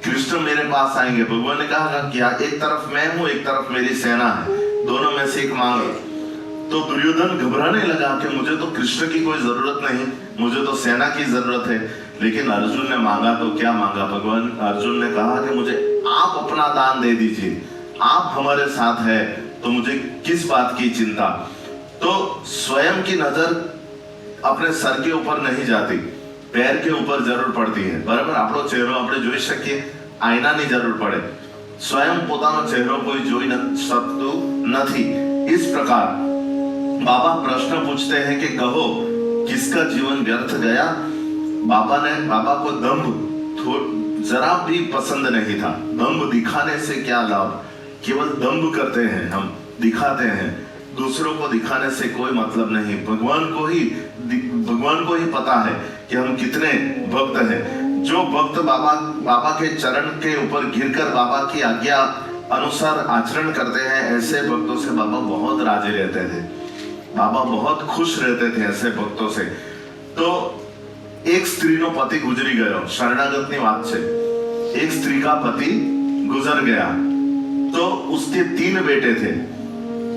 कृष्ण मेरे पास आएंगे। भगवान ने कहा क्या, एक तरफ मैं हूं, एक तरफ मेरी सेना है, दोनों में से एक मांगो। तो दुर्योधन घबराने लगा कि मुझे तो कृष्ण की कोई जरूरत नहीं, मुझे तो सेना की जरूरत है। लेकिन अर्जुन ने मांगा तो क्या मांगा? भगवान अर्जुन ने कहा कि मुझे आप अपना दान दे दीजिए, आप हमारे साथ है तो मुझे किस बात की चिंता। तो स्वयं की नजर अपने सर के ऊपर नहीं जाती, पैर के ऊपर जरूर पड़ती है। बराबर, આપણો ચહેરો આપણે જોઈ શકીએ, આયનાની જરૂર પડે, स्वयं પોતાનો ચહેરો કોઈ જોઈ શકતું નથી। इस प्रकार बाबा प्रश्न पूछते हैं कि कहो किसका जीवन व्यर्थ गया? बाबा को दंभ जरा भी पसंद नहीं था। दंभ दिखाने से क्या लाभ? केवल दंभ करते हैं, हम दिखाते हैं, दूसरों को दिखाने से कोई मतलब नहीं। भगवान को ही पता है कि हम कितने भक्त हैं। जो भक्त बाबा के चरण के ऊपर गिरकर बाबा की आज्ञा अनुसार आचरण करते हैं, ऐसे भक्तों से बाबा बहुत राजी रहते थे, बाबा बहुत खुश रहते थे ऐसे भक्तों से। तो एक स्त्रीનો પતિ ગુજરી ગયો, શરણાગતની વાત છે। એક સ્ત્રી का पति गुजर गया तो उसके 3 बेटे थे।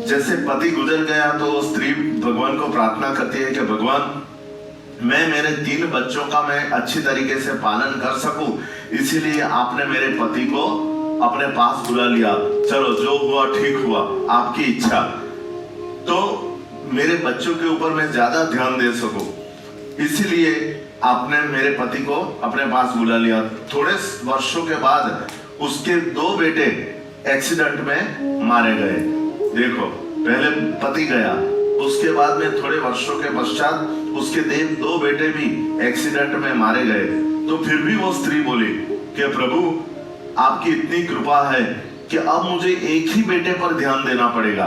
जैसे पति गुजर गया तो स्त्री भगवान को प्रार्थना करती है कि भगवान, मैं मेरे 3 बच्चों का मैं अच्छी तरीके से पालन कर सकूं, इसीलिए आपने मेरे पति को अपने पास बुला लिया। चलो जो हुआ ठीक हुआ, आपकी इच्छा। तो मेरे बच्चों के ऊपर मैं ज्यादा ध्यान दे सकूं, इसीलिए आपने मेरे पति को अपने पास बुला लिया। थोड़े वर्षों के बाद उसके 2 बेटे एक्सीडेंट में मारे गए। देखो, पहले पति गया, उसके बाद में थोड़े वर्षों के पश्चात उसके 2 बेटे भी एक्सीडेंट में मारे गए। तो फिर भी वो स्त्री बोली कि प्रभु, आपकी इतनी कृपा है कि अब मुझे एक ही बेटे पर ध्यान देना पड़ेगा,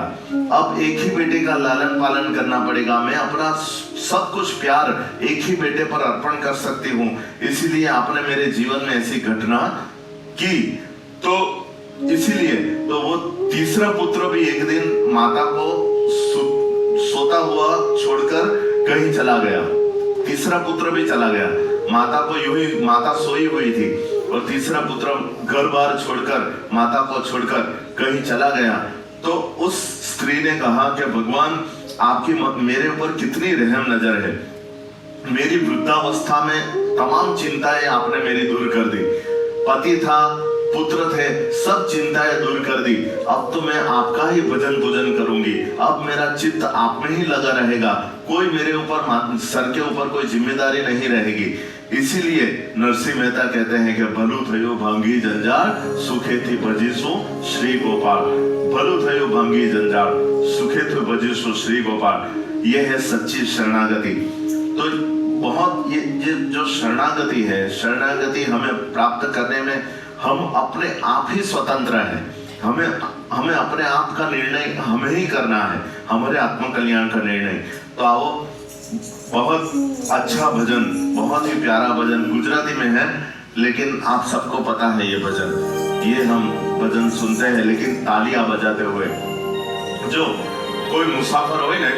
अब एक ही बेटे का लालन पालन करना पड़ेगा, मैं अपना सब कुछ प्यार एक ही बेटे पर अर्पण कर सकती हूँ, इसीलिए आपने मेरे जीवन में ऐसी घटना की। तो इसीलिए तो वो तीसरा पुत्र भी एक दिन माता को सोता हुआ छोड़कर कहीं चला गया। तीसरा पुत्र भी चला गया, माता को यूं ही, माता सोई हुई थी और तीसरा पुत्र घर बार छोड़कर, माता को छोड़कर कहीं चला गया। तो उस स्त्री ने कहा कि भगवान आपकी मेरे ऊपर कितनी रहम नजर है, मेरी वृद्धावस्था में तमाम चिंताएं आपने मेरी दूर कर दी, पति था, पुत्र थे, सब चिंताएं दूर कर दी, अब तो मैं आपका ही भजन पूजन करूंगी, अब मेरा चित्त आप में ही लगा रहेगा, कोई मेरे ऊपर सर के ऊपर कोई जिम्मेदारी नहीं रहेगी। इसीलिए नरसिंह मेहता कहते हैं कि भलु थयो भांगी जंजाल, सुखे थी भजीसु श्री गोपाल। भलु थयो भांगी जंजाल, सुखे थी भजीसु श्री गोपाल। यह है सच्ची शरणागति। तो बहुत ये जो शरणागति है, शरणागति हमें प्राप्त करने में हम अपने आप ही स्वतंत्र हैं, हमें अपने आप का निर्णय हमें ही करना है, हमारे आत्म कल्याण का निर्णय। तो आओ, बहुत अच्छा भजन, बहुत ही प्यारा भजन गुजराती में है, लेकिन आप सबको पता है ये भजन, ये हम भजन सुनते हैं लेकिन तालियां बजाते हुए। जो कोई मुसाफर होय ने,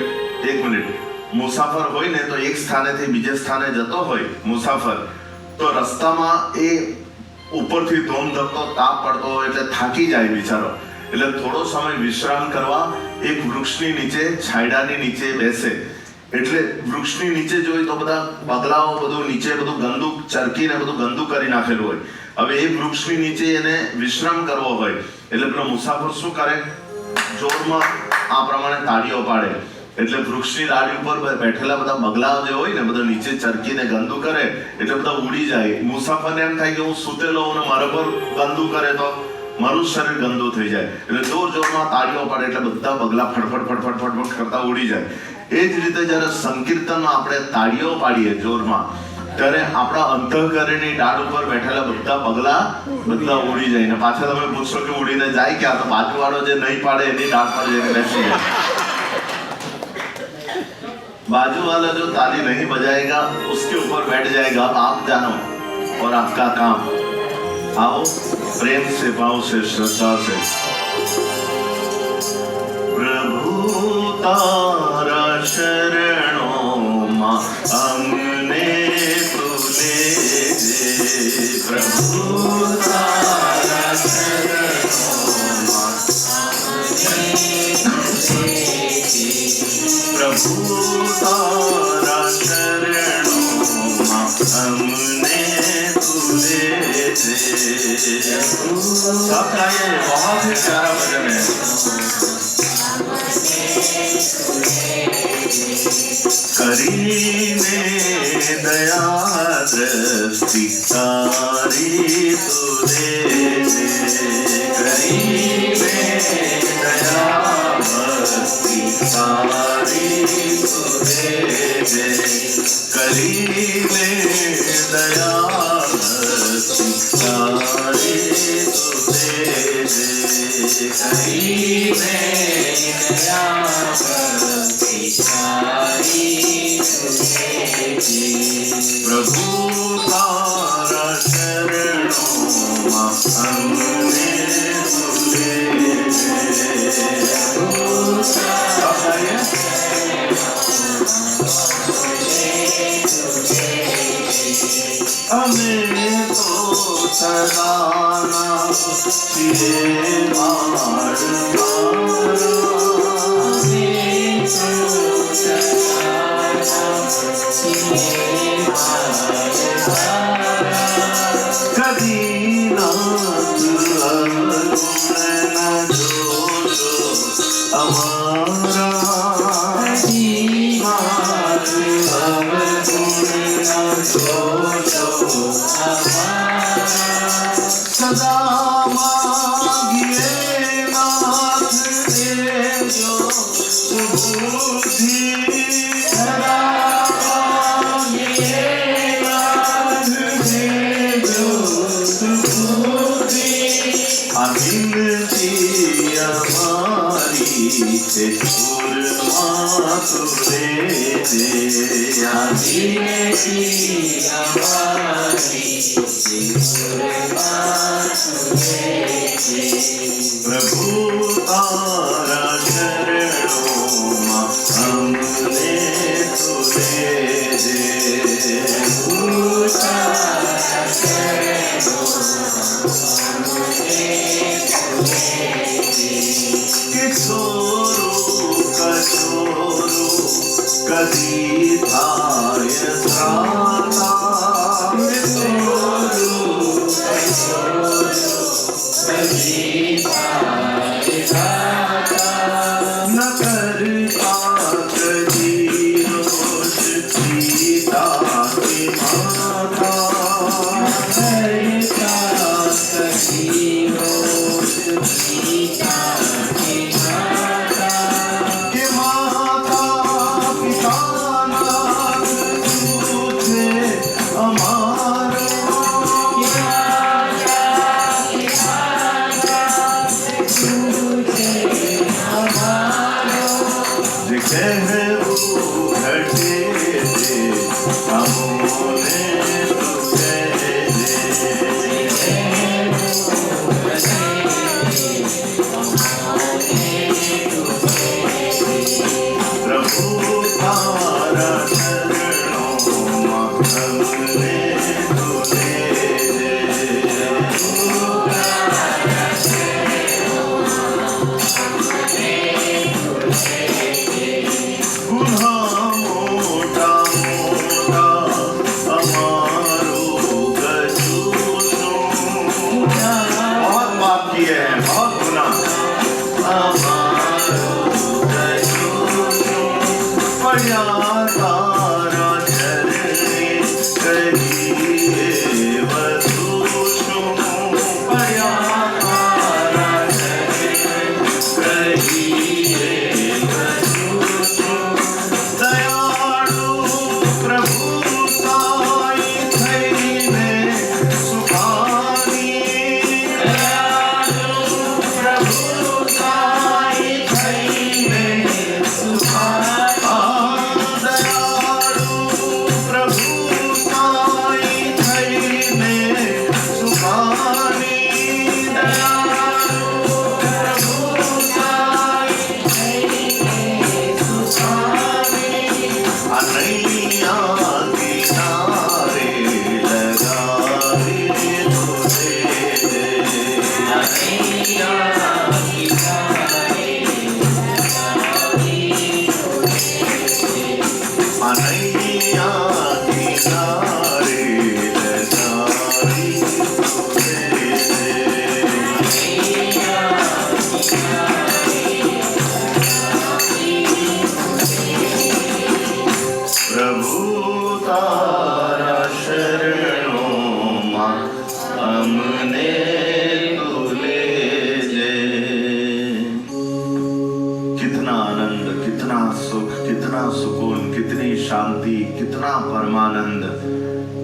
एक मिनट, मुसाफर होय ने तो एक स्थाने थी बीजे स्थाने जतो होय मुसाफर, तो रસ્તામાં એ ઉપરથી ધોમ ધકતો તાપ પડતો હોય એટલે થાકી જાય બિચારો, એટલે થોડો સમય વિશ્રામ કરવા એક વૃક્ષની નીચે, છાયડાની નીચે બેસે। એટલે વૃક્ષની નીચે જોઈ તો બધા બગલાઓ બધું નીચે બધું ગંદુ ચરકીને બધું ગંદુ કરી નાખેલું હોય। હવે એ વૃક્ષની નીચે એને વિશ્રામ કરવો હોય એટલે પેલો મુસાફર શું કરે, જોરમાં આ પ્રમાણે તાળીઓ પાડે, એટલે વૃક્ષની ડાળી ઉપર બેઠેલા બધા બગલાઓ જે હોય ને બધા નીચે ચરકીને ગંદુ કરે એટલે બધા ઉડી જાય। મુસાફરને એમ થાય કે હું સૂતેલો હું ને મારા પર ગંદુ કરે તો મારું શરીર ગંદુ થઈ જાય, એટલે જોર જોરમાં તાળીઓ પાડે એટલે બધા બગલા ફટફટ ફટફટ ફટફટ કરતા ઉડી જાય। એ જ રીતે જ્યારે સંકીર્તનમાં આપણે તાળીઓ પાડીએ જોરમાં, ત્યારે આપણા અંતઃકરણની ડાળ ઉપર બેઠેલા બધા બગલા બધા ઉડી જાય ને પાછા તમે પૂછશો કે ઉડીને જાય ક્યાં, તો બાજુવાળો જે નહીં પાડે એની ડાળ પર જઈને બેસી જાય। बाजू वाला जो ताली नहीं बजाएगा उसके ऊपर बैठ जाएगा, आप जानो और आपका काम। आओ प्रेम से, भाव से, श्रद्धा से। प्रभु तारा शरणों मां हमने तुले दे, प्रभु तारा शरणों मां प्रभु तारा शरणों मां हमने तुले दे। सबका ये बहुत ही प्यारा भजन है। करीने दया दृष्टि तारी तुले दे, करीने दया दृष्टि तारी तुले दे, करीने दया दृष्टि तारी तुले दे, करीने दया दृष्टि तारी तुले दे। प्रभु तारा शरणों मां हमने तुले दे। हमें तो सदाना ये मार हमें तो सदाना ये मार कभी नाथ न जोशो हमारा, कभी नाथ सदा मांगिए नाथ दे जो सुबुद्धि, सदा मांगिए नाथ दे जो सुबुद्धि। अभिनति प्रभु तारा चरणों में हमने तुझे दे, प्रभु तारा चरणों के छोरू कदी थाय त्राता, न करता कदी रोष सीता की माता, कि माता पिता नाथ तुझे हमारे,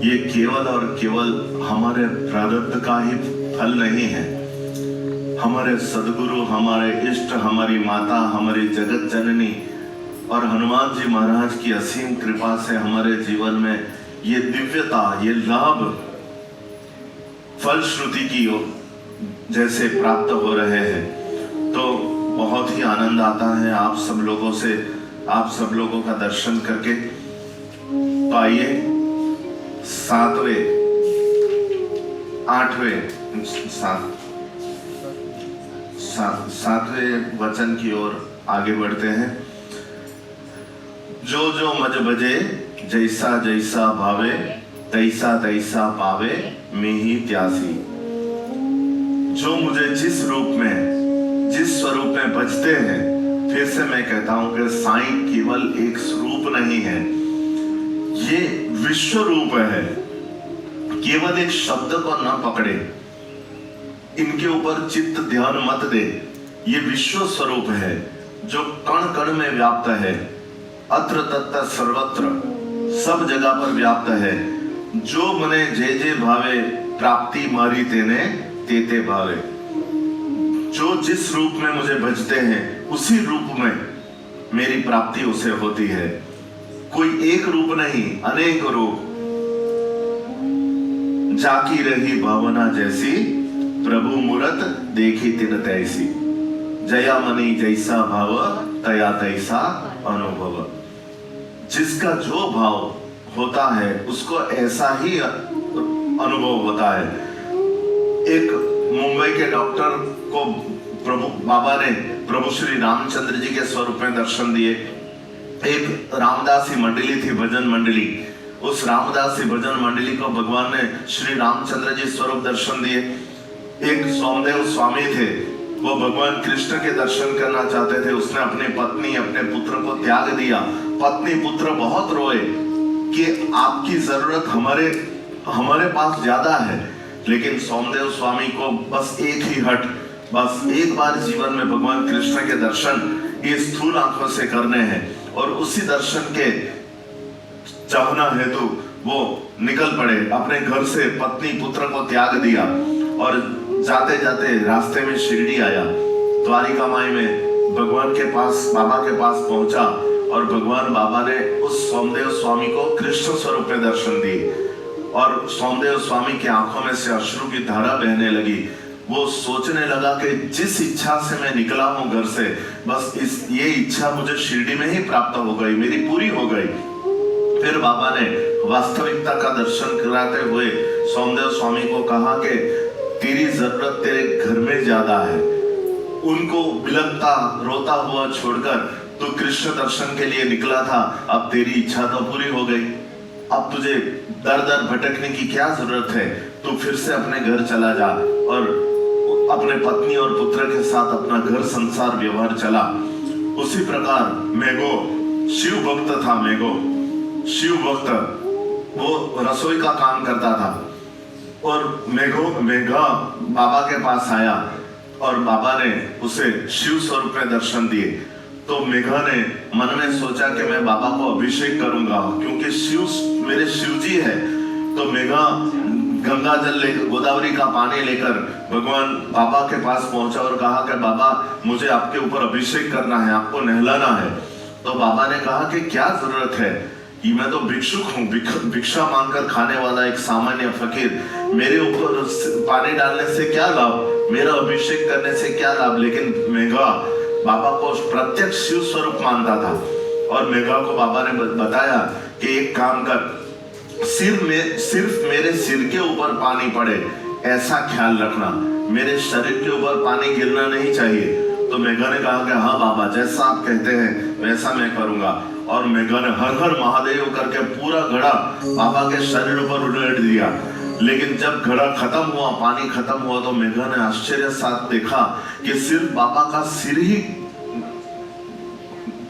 ये केवल और केवल हमारे प्रारब्ध का ही फल नहीं है। हमारे सदगुरु, हमारे इष्ट, हमारी माता, हमारी जगत जननी और हनुमान जी महाराज की असीम कृपा से हमारे जीवन में ये दिव्यता, ये लाभ फलश्रुति की जैसे प्राप्त हो रहे हैं, तो बहुत ही आनंद आता है आप सब लोगों से, आप सब लोगों का दर्शन करके। तो आइए सातवें वचन की ओर आगे बढ़ते हैं। जो जो मज बजे जैसा जैसा भावे, तैसा तैसा पावे मिहि त्यासी। जो मुझे जिस रूप में, जिस स्वरूप में बजते हैं, फिर से मैं कहता हूं कि साईं केवल एक स्वरूप नहीं है, ये विश्व रूप है। केवल एक शब्द को न पकड़े, इनके ऊपर चित्त ध्यान मत दे। ये विश्व स्वरूप है जो कण कण में व्याप्त है, अत्र तत्र सर्वत्र, सब जगह पर व्याप्त है। जो मने जे जे भावे प्राप्ति मारी तेने तेते भावे। जो जिस रूप में मुझे भजते हैं उसी रूप में मेरी प्राप्ति उसे होती है। कोई एक रूप नहीं अनेक रूप, जाकी रही भावना जैसी, प्रभु मूरत देखी तिन तैसी, जया मनी जैसा भाव तया तैसा अनुभव। जिसका जो भाव होता है उसको ऐसा ही अनुभव होता है। एक मुंबई के डॉक्टर को प्रभु बाबा ने प्रभु श्री रामचंद्र जी के स्वरूप में दर्शन दिए। एक रामदासी मंडली थी, भजन मंडली। उस रामदासी भजन मंडली को भगवान ने श्री रामचंद्र जी स्वरूप दर्शन दिए। एक सोमदेव स्वामी थे, वो भगवान कृष्ण के दर्शन करना चाहते थे। उसने अपनी पत्नी अपने पुत्र को त्याग दिया। पत्नी पुत्र बहुत रोए कि आपकी जरूरत हमारे पास ज्यादा है, लेकिन सोमदेव स्वामी को बस एक ही हट, बस एक बार जीवन में भगवान कृष्ण के दर्शन ये स्थूल आंखों से करने हैं। और उसी दर्शन के चाहना हेतु वो निकल पड़े, अपने घर से पत्नी पुत्र को त्याग दिया और जाते जाते रास्ते में शिरडी आया। द्वारिका माई में भगवान के पास, बाबा के पास पहुंचा और भगवान बाबा ने उस सोमदेव स्वामी को कृष्ण स्वरूप में दर्शन दिए और सोमदेव स्वामी की आंखों में से अश्रु की धारा बहने लगी। वो सोचने लगा कि जिस इच्छा से मैं निकला हूं घर से, बस ये इच्छा मुझे शिरडी में ही प्राप्त हो गई, मेरी पूरी हो गई। फिर बाबा ने वास्तविकता का दर्शन कराते हुए सोमदेव स्वामी को कहा कि तेरी जरूरत तेरे घर में ज्यादा है। उनको बिलखता रोता हुआ छोड़कर तू कृष्ण दर्शन के लिए निकला था, अब तेरी इच्छा तो पूरी हो गई। अब तुझे दर दर भटकने की क्या जरूरत है? तू फिर से अपने घर चला जा और अपने पत्नी और पुत्र के साथ अपना घर संसार व्यवहार चला। उसी प्रकार मेघो शिव भक्त था। मेघो शिव भक्त, वो रसोई का काम करता था और मेघा बाबा के पास आया और बाबा ने उसे शिव स्वरूप में दर्शन दिए। तो मेघा ने मन में सोचा कि मैं बाबा को अभिषेक करूंगा, क्योंकि शिव मेरे शिव जी है। तो मेघा गंगा जल लेकर, गोदावरी का पानी लेकर भगवान बाबा के पास पहुंचा और कहा कि बाबा मुझे आपके ऊपर अभिषेक करना है, आपको नहलाना है। तो बाबा ने कहा कि क्या जरूरत है, कि मैं तो भिक्षुक हूँ, भिक्षा मांगकर खाने वाला एक सामान्य फकीर, मेरे ऊपर पानी डालने से क्या लाभ, मेरा अभिषेक करने से क्या लाभ। लेकिन मेघा बाबा को प्रत्यक्ष शिव स्वरूप मानता था और मेघा को बाबा ने बताया कि एक काम कर, सिर्फ मेरे सिर के ऊपर पानी पड़े ऐसा ख्याल रखना, मेरे शरीर के ऊपर पानी गिरना नहीं चाहिए। तो मेघा ने कहा कि हाँ बाबा, जैसा आप कहते हैं वैसा मैं करूंगा। और मेघा ने हर हर महादेव करके पूरा घड़ा बाबा के शरीर पर उलट दिया। लेकिन जब घड़ा खत्म हुआ, पानी खत्म हुआ, तो मेघा ने आश्चर्य साथ देखा कि सिर्फ बाबा का सिर ही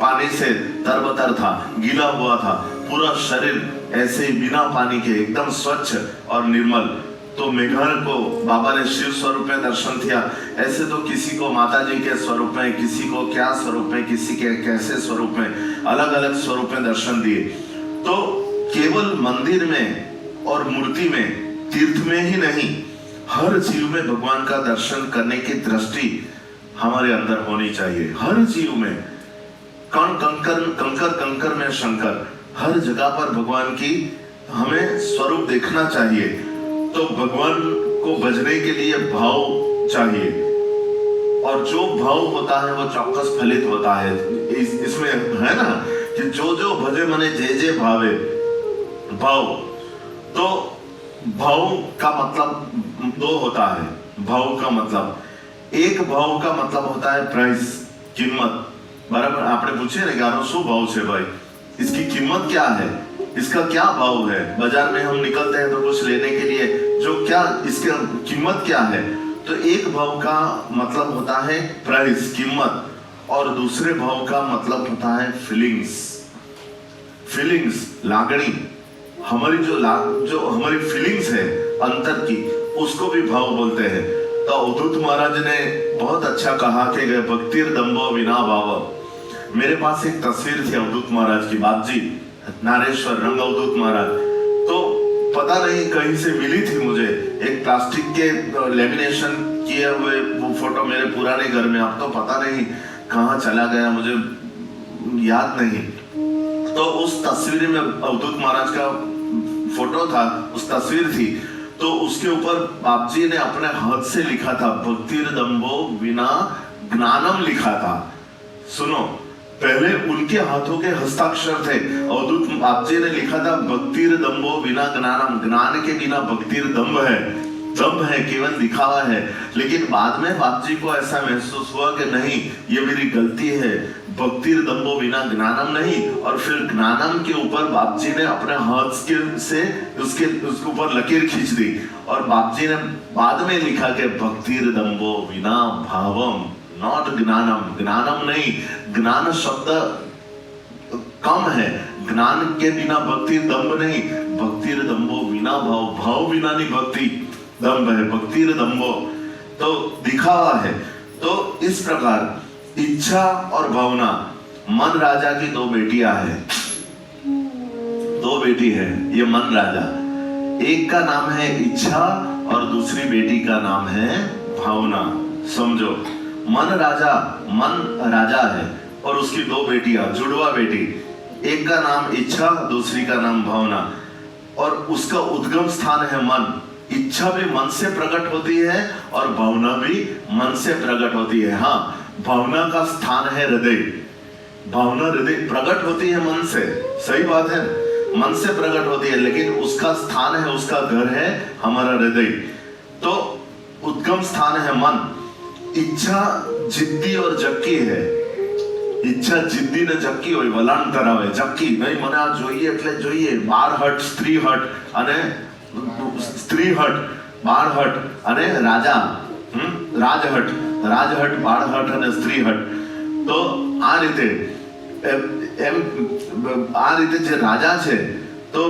पानी से तरबतर था, गीला हुआ था, पूरा शरीर ऐसे ही बिना पानी के एकदम स्वच्छ और निर्मल। तो मेघा को बाबा ने शिव स्वरूप में दर्शन दिया। ऐसे तो किसी को माता जी के स्वरूप में, किसी को क्या स्वरूप में, किसी के कैसे स्वरूप में, अलग अलग स्वरूप में दर्शन दिए। तो केवल मंदिर में और मूर्ति में, तीर्थ में ही नहीं, हर जीव में भगवान का दर्शन करने की दृष्टि हमारे अंदर होनी चाहिए। हर जीव में, कण कंकर कंकर में शंकर, हर जगह पर भगवान की हमें स्वरूप देखना चाहिए। तो भगवान को भजने के लिए भाव चाहिए और जो भाव होता है वो चौकस फलित होता है। इसमें है ना कि जो जो भजे मने जे जे भावे, भाव। तो भाव का मतलब दो होता है। भाव का मतलब, एक भाव का मतलब होता है प्राइस, कीमत। बराबर आपने पूछे ना गानो शू भाव से भाई, इसकी कीमत क्या है, इसका क्या भाव है। बाजार में हम निकलते हैं तो कुछ लेने के लिए, जो क्या इसकी कीमत क्या है। तो एक भाव का मतलब होता है प्राइस, कीमत, और दूसरे भाव का मतलब होता है फीलिंग्स। फीलिंग्स, लागणी, हमारी जो हमारी फीलिंग्स है अंतर की, उसको भी भाव बोलते हैं। तो अवधूत महाराज ने बहुत अच्छा कहा कि भक्तिर दम्भो विना भाव। मेरे पास एक तस्वीर थी अवधूत महाराज की, बापजी नारेश्वर रंग अवधूत महाराज। तो पता नहीं कहीं से मिली थी मुझे, एक प्लास्टिक के लेमिनेशन किए हुए वो फोटो मेरे पुराने घर में। अब तो पता नहीं कहाँ चला गया, मुझे याद नहीं। तो उस तस्वीर में अवधूत महाराज का फोटो था, उस तस्वीर थी, तो उसके ऊपर बाप जी ने अपने हाथ से लिखा था भक्तिर्दम्भो विना ज्ञानम लिखा था। सुनो, पहले उनके हाथों के हस्ताक्षर थे। अवधूत बाप जी ने लिखा था भक्तिर्दम्भो विना ज्ञानम, ज्ञान के बिना भक्तिर्दम्भ है, दम्भ है, केवल दिखावा है। लेकिन बाद में बाप जी को ऐसा महसूस हुआ कि नहीं, ये मेरी गलती है, भक्तिर्दम्भो बिना ज्ञानम नहीं। और फिर ज्ञानम के ऊपर बाप जी ने अपने हाथ से उसके ऊपर लकीर खींच दी, और बाप जी ने बाद में लिखा कि भक्तिर्दम्भो बिना भावम, नॉट ज्ञानम, ज्ञानम नहीं। ज्ञान शब्द कम है, ज्ञान के बिना भक्ति दम्भ नहीं, भक्तिर्दम्भो बिना भाव, भाव बिना नहीं भक्ति, दम्भ है, भक्तिर्दम्भो तो दिखावा है। तो इस प्रकार इच्छा और भावना, मन राजा की दो बेटियां हैं, दो बेटी है ये मन राजा, एक का नाम है इच्छा और दूसरी बेटी का नाम है भावना। समझो, मन राजा है और उसकी दो बेटियां, जुड़वा बेटी, एक का नाम इच्छा, दूसरी का नाम भावना, और उसका उद्गम स्थान है मन। इच्छा भी मन से प्रकट होती है और भावना भी मन से प्रकट होती है। हाँ, भावना का स्थान है हृदय, भावना हृदय प्रकट होती है मन से, सही बात है, मन से प्रकट होती है, लेकिन उसका स्थान है, उसका घर है हमारा हृदय। तो उद्गम स्थान है मन। इच्छा जिद्दी और जक्की है, ઈચ્છા જીદ્દી ને જક્કી હોય, વલાણ ધરાવે, જક્કી નહીં, મને આ જોઈએ એટલે જોઈએ, બાળ હટ, સ્ત્રી હટ અને સ્ત્રી હટ, બાળ હટ અને રાજા, રાજહટ, રાજહટ, બાળ હટ અને સ્ત્રી હટ। તો આ રીતે જે રાજા છે, તો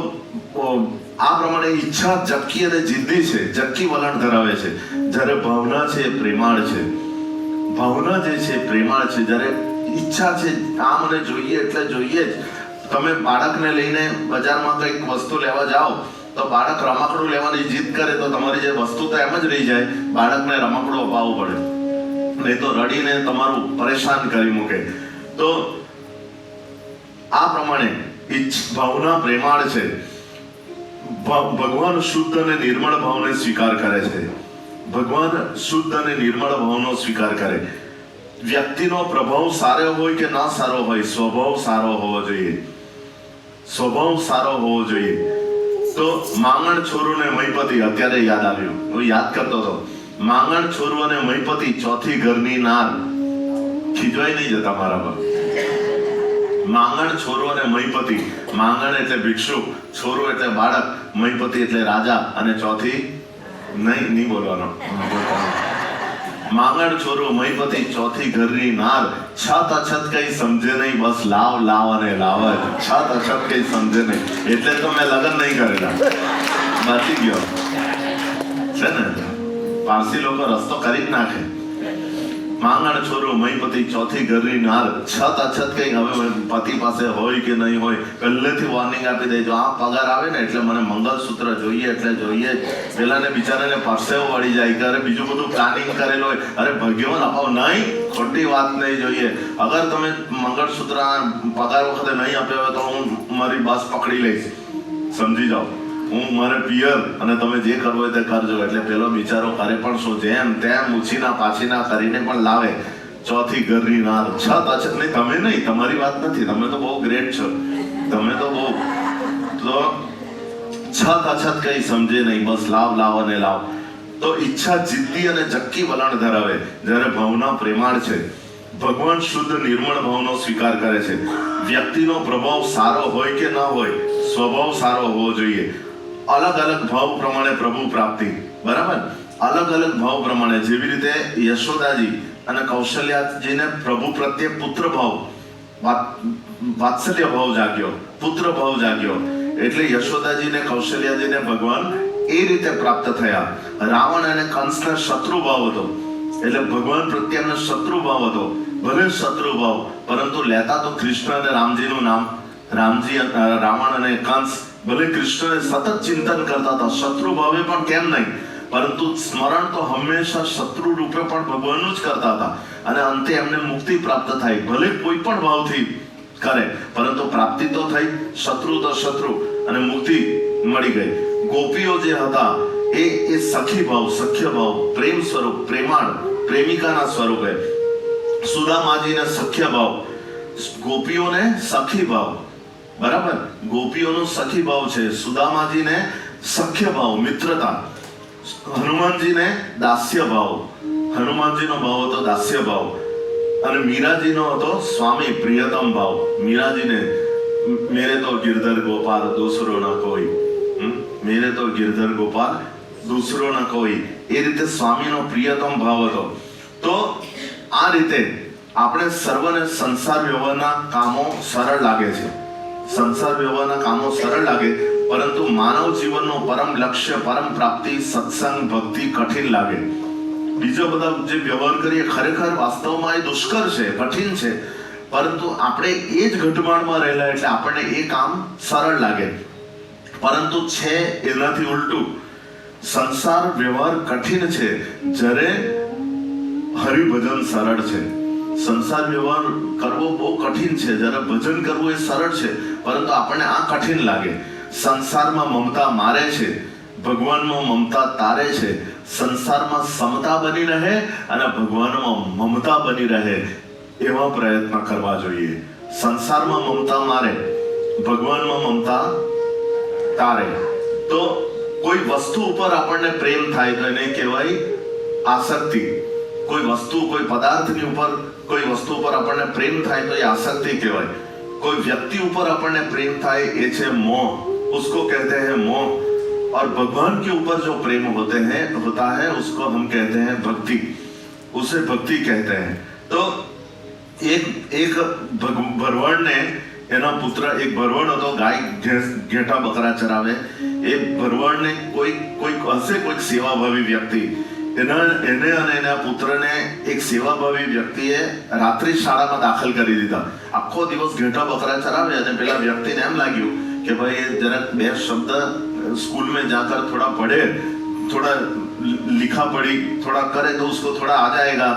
આ પ્રમાણે ઈચ્છા જક્કી અને જીદ્દી છે, જક્કી વલણ ધરાવે છે, જ્યારે ભાવના છે પ્રેમાળ છે, ભાવના જે છે પ્રેમાળ છે। જ્યારે ઈચ્છા છે આ મને જોઈએ એટલે જોઈએ જ। તમે બાળકને લઈને બજારમાં કંઈક વસ્તુ લેવા જાઓ તો બાળક રમકડું લેવાની જીદ કરે તો તમારી જે વસ્તુ તો એમ જ રહી જાય, બાળકને રમકડું અપાવવું પડે, નહીં તો રડીને તમારું પરેશાન કરી મૂકે। તો આ પ્રમાણે ભાવના પ્રેમાળ છે। ભગવાન શુદ્ધ અને નિર્મળ ભાવને સ્વીકાર કરે છે, ભગવાન શુદ્ધ અને નિર્મળ ભાવનો સ્વીકાર કરે। વ્યક્તિનો પ્રભાવ સારો હોય કે ના સારો હોય, સ્વભાવ સારો હોવો જોઈએ, સ્વભાવ સારો હોવો જોઈએ। તો માંગણ છોરું ને મહીપતિ, અત્યારે યાદ આવ્યું, હું યાદ કરતો હતો, માંગણ છોરું અને મહીપતિ, ચોથી ઘરની નાર, ખીજવાઈ નહીં જતા મારા પર। માંગણ છોરું અને મહીપતિ, માંગણ એટલે ભિક્ષુ, છોરું એટલે બાળક, મહીપતિ એટલે રાજા, અને ચોથી નહીં બોલવાનો, માંગણ છોરો મહીપતિ, ચોથી ઘરની નાર, છત અછત કઈ સમજે નહીં, બસ લાવ લાવ અને લાવ જ, છત અછત કઈ સમજે નહીં, એટલે તો મેં લગ્ન નહીં કરેલા, બચી ગયો છે ને। પારસી લોકો રસ્તો કરી જ નાખે। માંગણ છોરો મહીપતિ, ચોથી ઘરની નાર, છત અછત કઈ, હવે પતિ પાસે હોય કે નહીં હોય, પહેલેથી વોર્નિંગ આપી દે, જો આ પગાર આવે ને એટલે મને મંગલસૂત્ર જોઈએ એટલે જોઈએ જ। પેલાને બિચારાને પરસેવો વળી જાય કે અરે બીજું બધું પ્લાનિંગ કરેલું હોય, અરે ભગવાન અપાવ નહીં, ખોટી વાત નહીં જોઈએ। અગર તમે મંગળસૂત્ર પગાર વખતે નહીં આપ્યા હોય તો હું મારી બસ પકડી લઈશ, સમજી જાઓ, હું મારે પિયર અને તમે જે કરવો હોય તે કરજો। એટલે પેલો બિચારો કરે પણ શું, જેમ તેમ ઉછીના પાછીના કરીને પણ લાવે। ચોથી ઘરની નાર, છત અછત નહીં, તમે નહીં, તમારી વાત નથી, તમે તો બહુ ગ્રેટ છો, તમે તો બહુ, તો છત અછત કઈ સમજે નહીં, બસ લાવ લાવ અને લાવ। તો ઈચ્છા જીદ્દી અને જક્કી વલણ ધરાવે, જ્યારે ભાવના પ્રેમાળ છે। ભગવાન શુદ્ધ નિર્મળ ભાવનો સ્વીકાર કરે છે। વ્યક્તિનો પ્રભાવ સારો હોય કે ન હોય, સ્વભાવ સારો હોવો જોઈએ। અલગ અલગ ભાવ પ્રમાણે પ્રભુ પ્રાપ્તિ, બરાબર, અલગ અલગ ભાવ પ્રમાણે, જેવી રીતે યશોદાજી અને કૌશલ્યાજીને પ્રભુ પ્રત્યે પુત્ર ભાવ, વાત્સલ્ય ભાવ જાગ્યો, પુત્ર ભાવ જાગ્યો, એટલે યશોદાજીને કૌશલ્યાજીને ભગવાન એ રીતે પ્રાપ્ત થયા। રાવણ અને કંસને શત્રુ ભાવ હતો, એટલે ભગવાન પ્રત્યે એમને શત્રુ ભાવ હતો, ભલે શત્રુ ભાવ, પરંતુ લેતા તો કૃષ્ણ અને રામજીનું નામ। રામજી, રાવણ અને કંસ ભલે કૃષ્ણને સતત ચિંતન કરતા હતા, શત્રુ ભાવે પણ કેમ નહીં, પરંતુ સ્મરણ તો હંમેશા શત્રુ રૂપે પણ ભગવાનનું જ કરતા હતા, અને અંતે એમને મુક્તિ પ્રાપ્ત થાય, ભલે કોઈ પણ ભાવથી કરે, પરંતુ પ્રાપ્તિ તો થઈ, શત્રુ તો શત્રુ અને મુક્તિ મળી ગઈ. ગોપીઓ જે હતા એ સખી ભાવ, સખ્ય ભાવ, પ્રેમ સ્વરૂપ, પ્રેમાળ, પ્રેમિકાના સ્વરૂપે. સુદામાજીને સખ્ય ભાવ, ગોપીઓને સખી ભાવ. બરાબર, ગોપીઓનો સખી ભાવ છે, સુદામાજીને સખ્ય ભાવ, મિત્રતા. હનુમાનજીને દાસ્ય ભાવ, હનુમાનજીનો ભાવ હતો દાસ્ય ભાવ. અને મીરાજીનો હતો સ્વામી પ્રિયતમ ભાવ. મીરાજીને મેરે તો ગિરધર ગોપાલ દૂસરો ના કોઈ, મેરે તો ગિરધર ગોપાલ દૂસરો ના કોઈ, એ રીતે સ્વામીનો પ્રિયતમ ભાવ હતો. તો આ રીતે આપણે સર્વને સંસાર વ્યવહારના કામો સરળ લાગે છે, સંસાર વ્યવહારના કામો સરળ લાગે, પરંતુ માનવ જીવનનો પરમ લક્ષ્ય, પરમ પ્રાપ્તિ, સત્સંગ, ભક્તિ કઠિન લાગે. બીજો બધા જે વ્યવહાર કરીએ ખરેખર વાસ્તવમાં એ દુષ્કર છે, કઠિન છે, પરંતુ આપણે એ જ ઘટમાળમાં રહેલા એટલે આપણને એ કામ સરળ લાગે. પરંતુ છે એનાથી ઉલટું, સંસાર વ્યવહાર કઠિન છે જ્યારે હરિભજન સરળ છે. સંસાર વ્યવહાર કરવો બહુ કઠિન છે, જ્યારે ભજન કરવું એ સરળ છે, પરંતુ આપણને આ કઠિન લાગે. સંસારમાં મમતા મારે છે, ભગવાનમાં મમતા તારે છે. સંસારમાં સમતા બની રહે અને ભગવાનમાં મમતા બની રહે એવા પ્રયત્ન કરવા જોઈએ. સંસારમાં મમતા મારે, ભગવાનમાં મમતા તારે. તો કોઈ વસ્તુ ઉપર આપણને પ્રેમ થાય તો એને કહેવાય આસક્તિ. કોઈ વસ્તુ, કોઈ પદાર્થની ઉપર, કોઈ વસ્તુ ઉપર આપણને પ્રેમ થાય તો એ આસક્તિ કહેવાય. કોઈ વ્યક્તિ ઉપર આપણને પ્રેમ થાય એ છે मोह, उसको कहते हैं मोह. और भगवान के ऊपर जो प्रेम होता है उसको हम कहते हैं भक्ति, उसे भक्ति कहते हैं. तो एक भरवाड़ ने એના પુત્ર, એક ભરવાડ હતો, ગાય ઘેટા બકરા ચરાવે. એ ભરવાડને કોઈક હશે, કોઈક સેવાભાવી વ્યક્તિ, એને અને એના પુત્રને એક સેવાભાવી વ્યક્તિએ રાત્રિ શાળામાં દાખલ કરી દીધા. આખો દિવસ ઘેટા બકરા ચરાવે અને પેલા વ્યક્તિને એમ લાગ્યું કે ભાઈ જરા બે શબ્દ स्कूल में जाकर थोड़ा पढ़े, थोड़ा लिखा पढ़ी थोड़ा करे तो उसको थोड़ा आ जाएगा,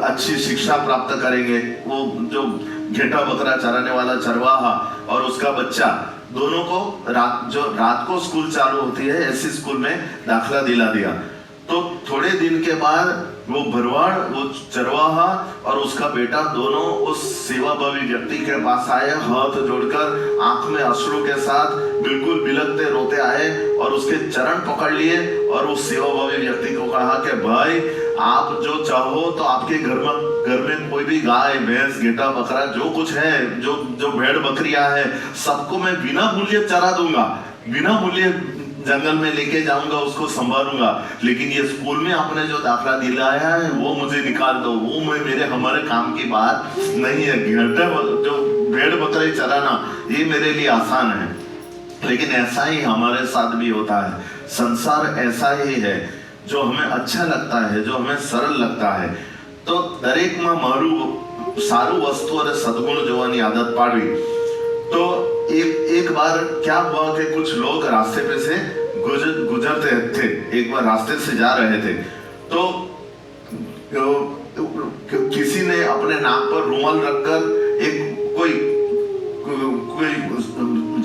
अच्छी शिक्षा प्राप्त करेंगे. वो जो घेटा बकरा चराने वाला चरवाहा और उसका बच्चा, दोनों को रात को स्कूल चालू होती है ऐसी स्कूल में दाखला दिला दिया. तो थोड़े दिन के बाद वो भरवाड़, वो चरवाहा और उसका बेटा दोनों उस सेवाभावी व्यक्ति के पास आए, हाथ जोड़कर आंख में अश्रु के साथ बिल्कुल बिलखते रोते आए और उसके चरण पकड़ लिए और उस सेवाभावी व्यक्ति को कहा कि भाई आप जो चाहो तो आपके घर में कोई भी गाय भैंस घेटा बकरा जो कुछ है, जो भेड़ बकरियां है, सबको मैं बिना मूल्य चरा दूंगा, बिना मूल्य जंगल में लेके जाऊंगा, उसको संभालूंगा, लेकिन ये स्कूल में आपने जो दाखला दिलाया है वो मुझे निकाल दो, वो हमारे काम की बात नहीं है. घंटे जो भेड़ बकरे चराना ये मेरे लिए आसान है, लेकिन ऐसा ही हमारे साथ भी होता है. संसार ऐसा ही है, जो हमें अच्छा लगता है, जो हमें सरल लगता है. तो दरेक में मारू सारू वस्तु और सद्गुण जोवानी आदत पाड़वी. तो एक बार क्या हुआ कि कुछ लोग रास्ते पे से गुजरते थे. एक बार रास्ते से जा रहे थे तो किसी ने अपने नाक पर रुमाल रखकर, एक कोई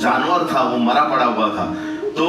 जानवर था वो मरा पड़ा हुआ था, तो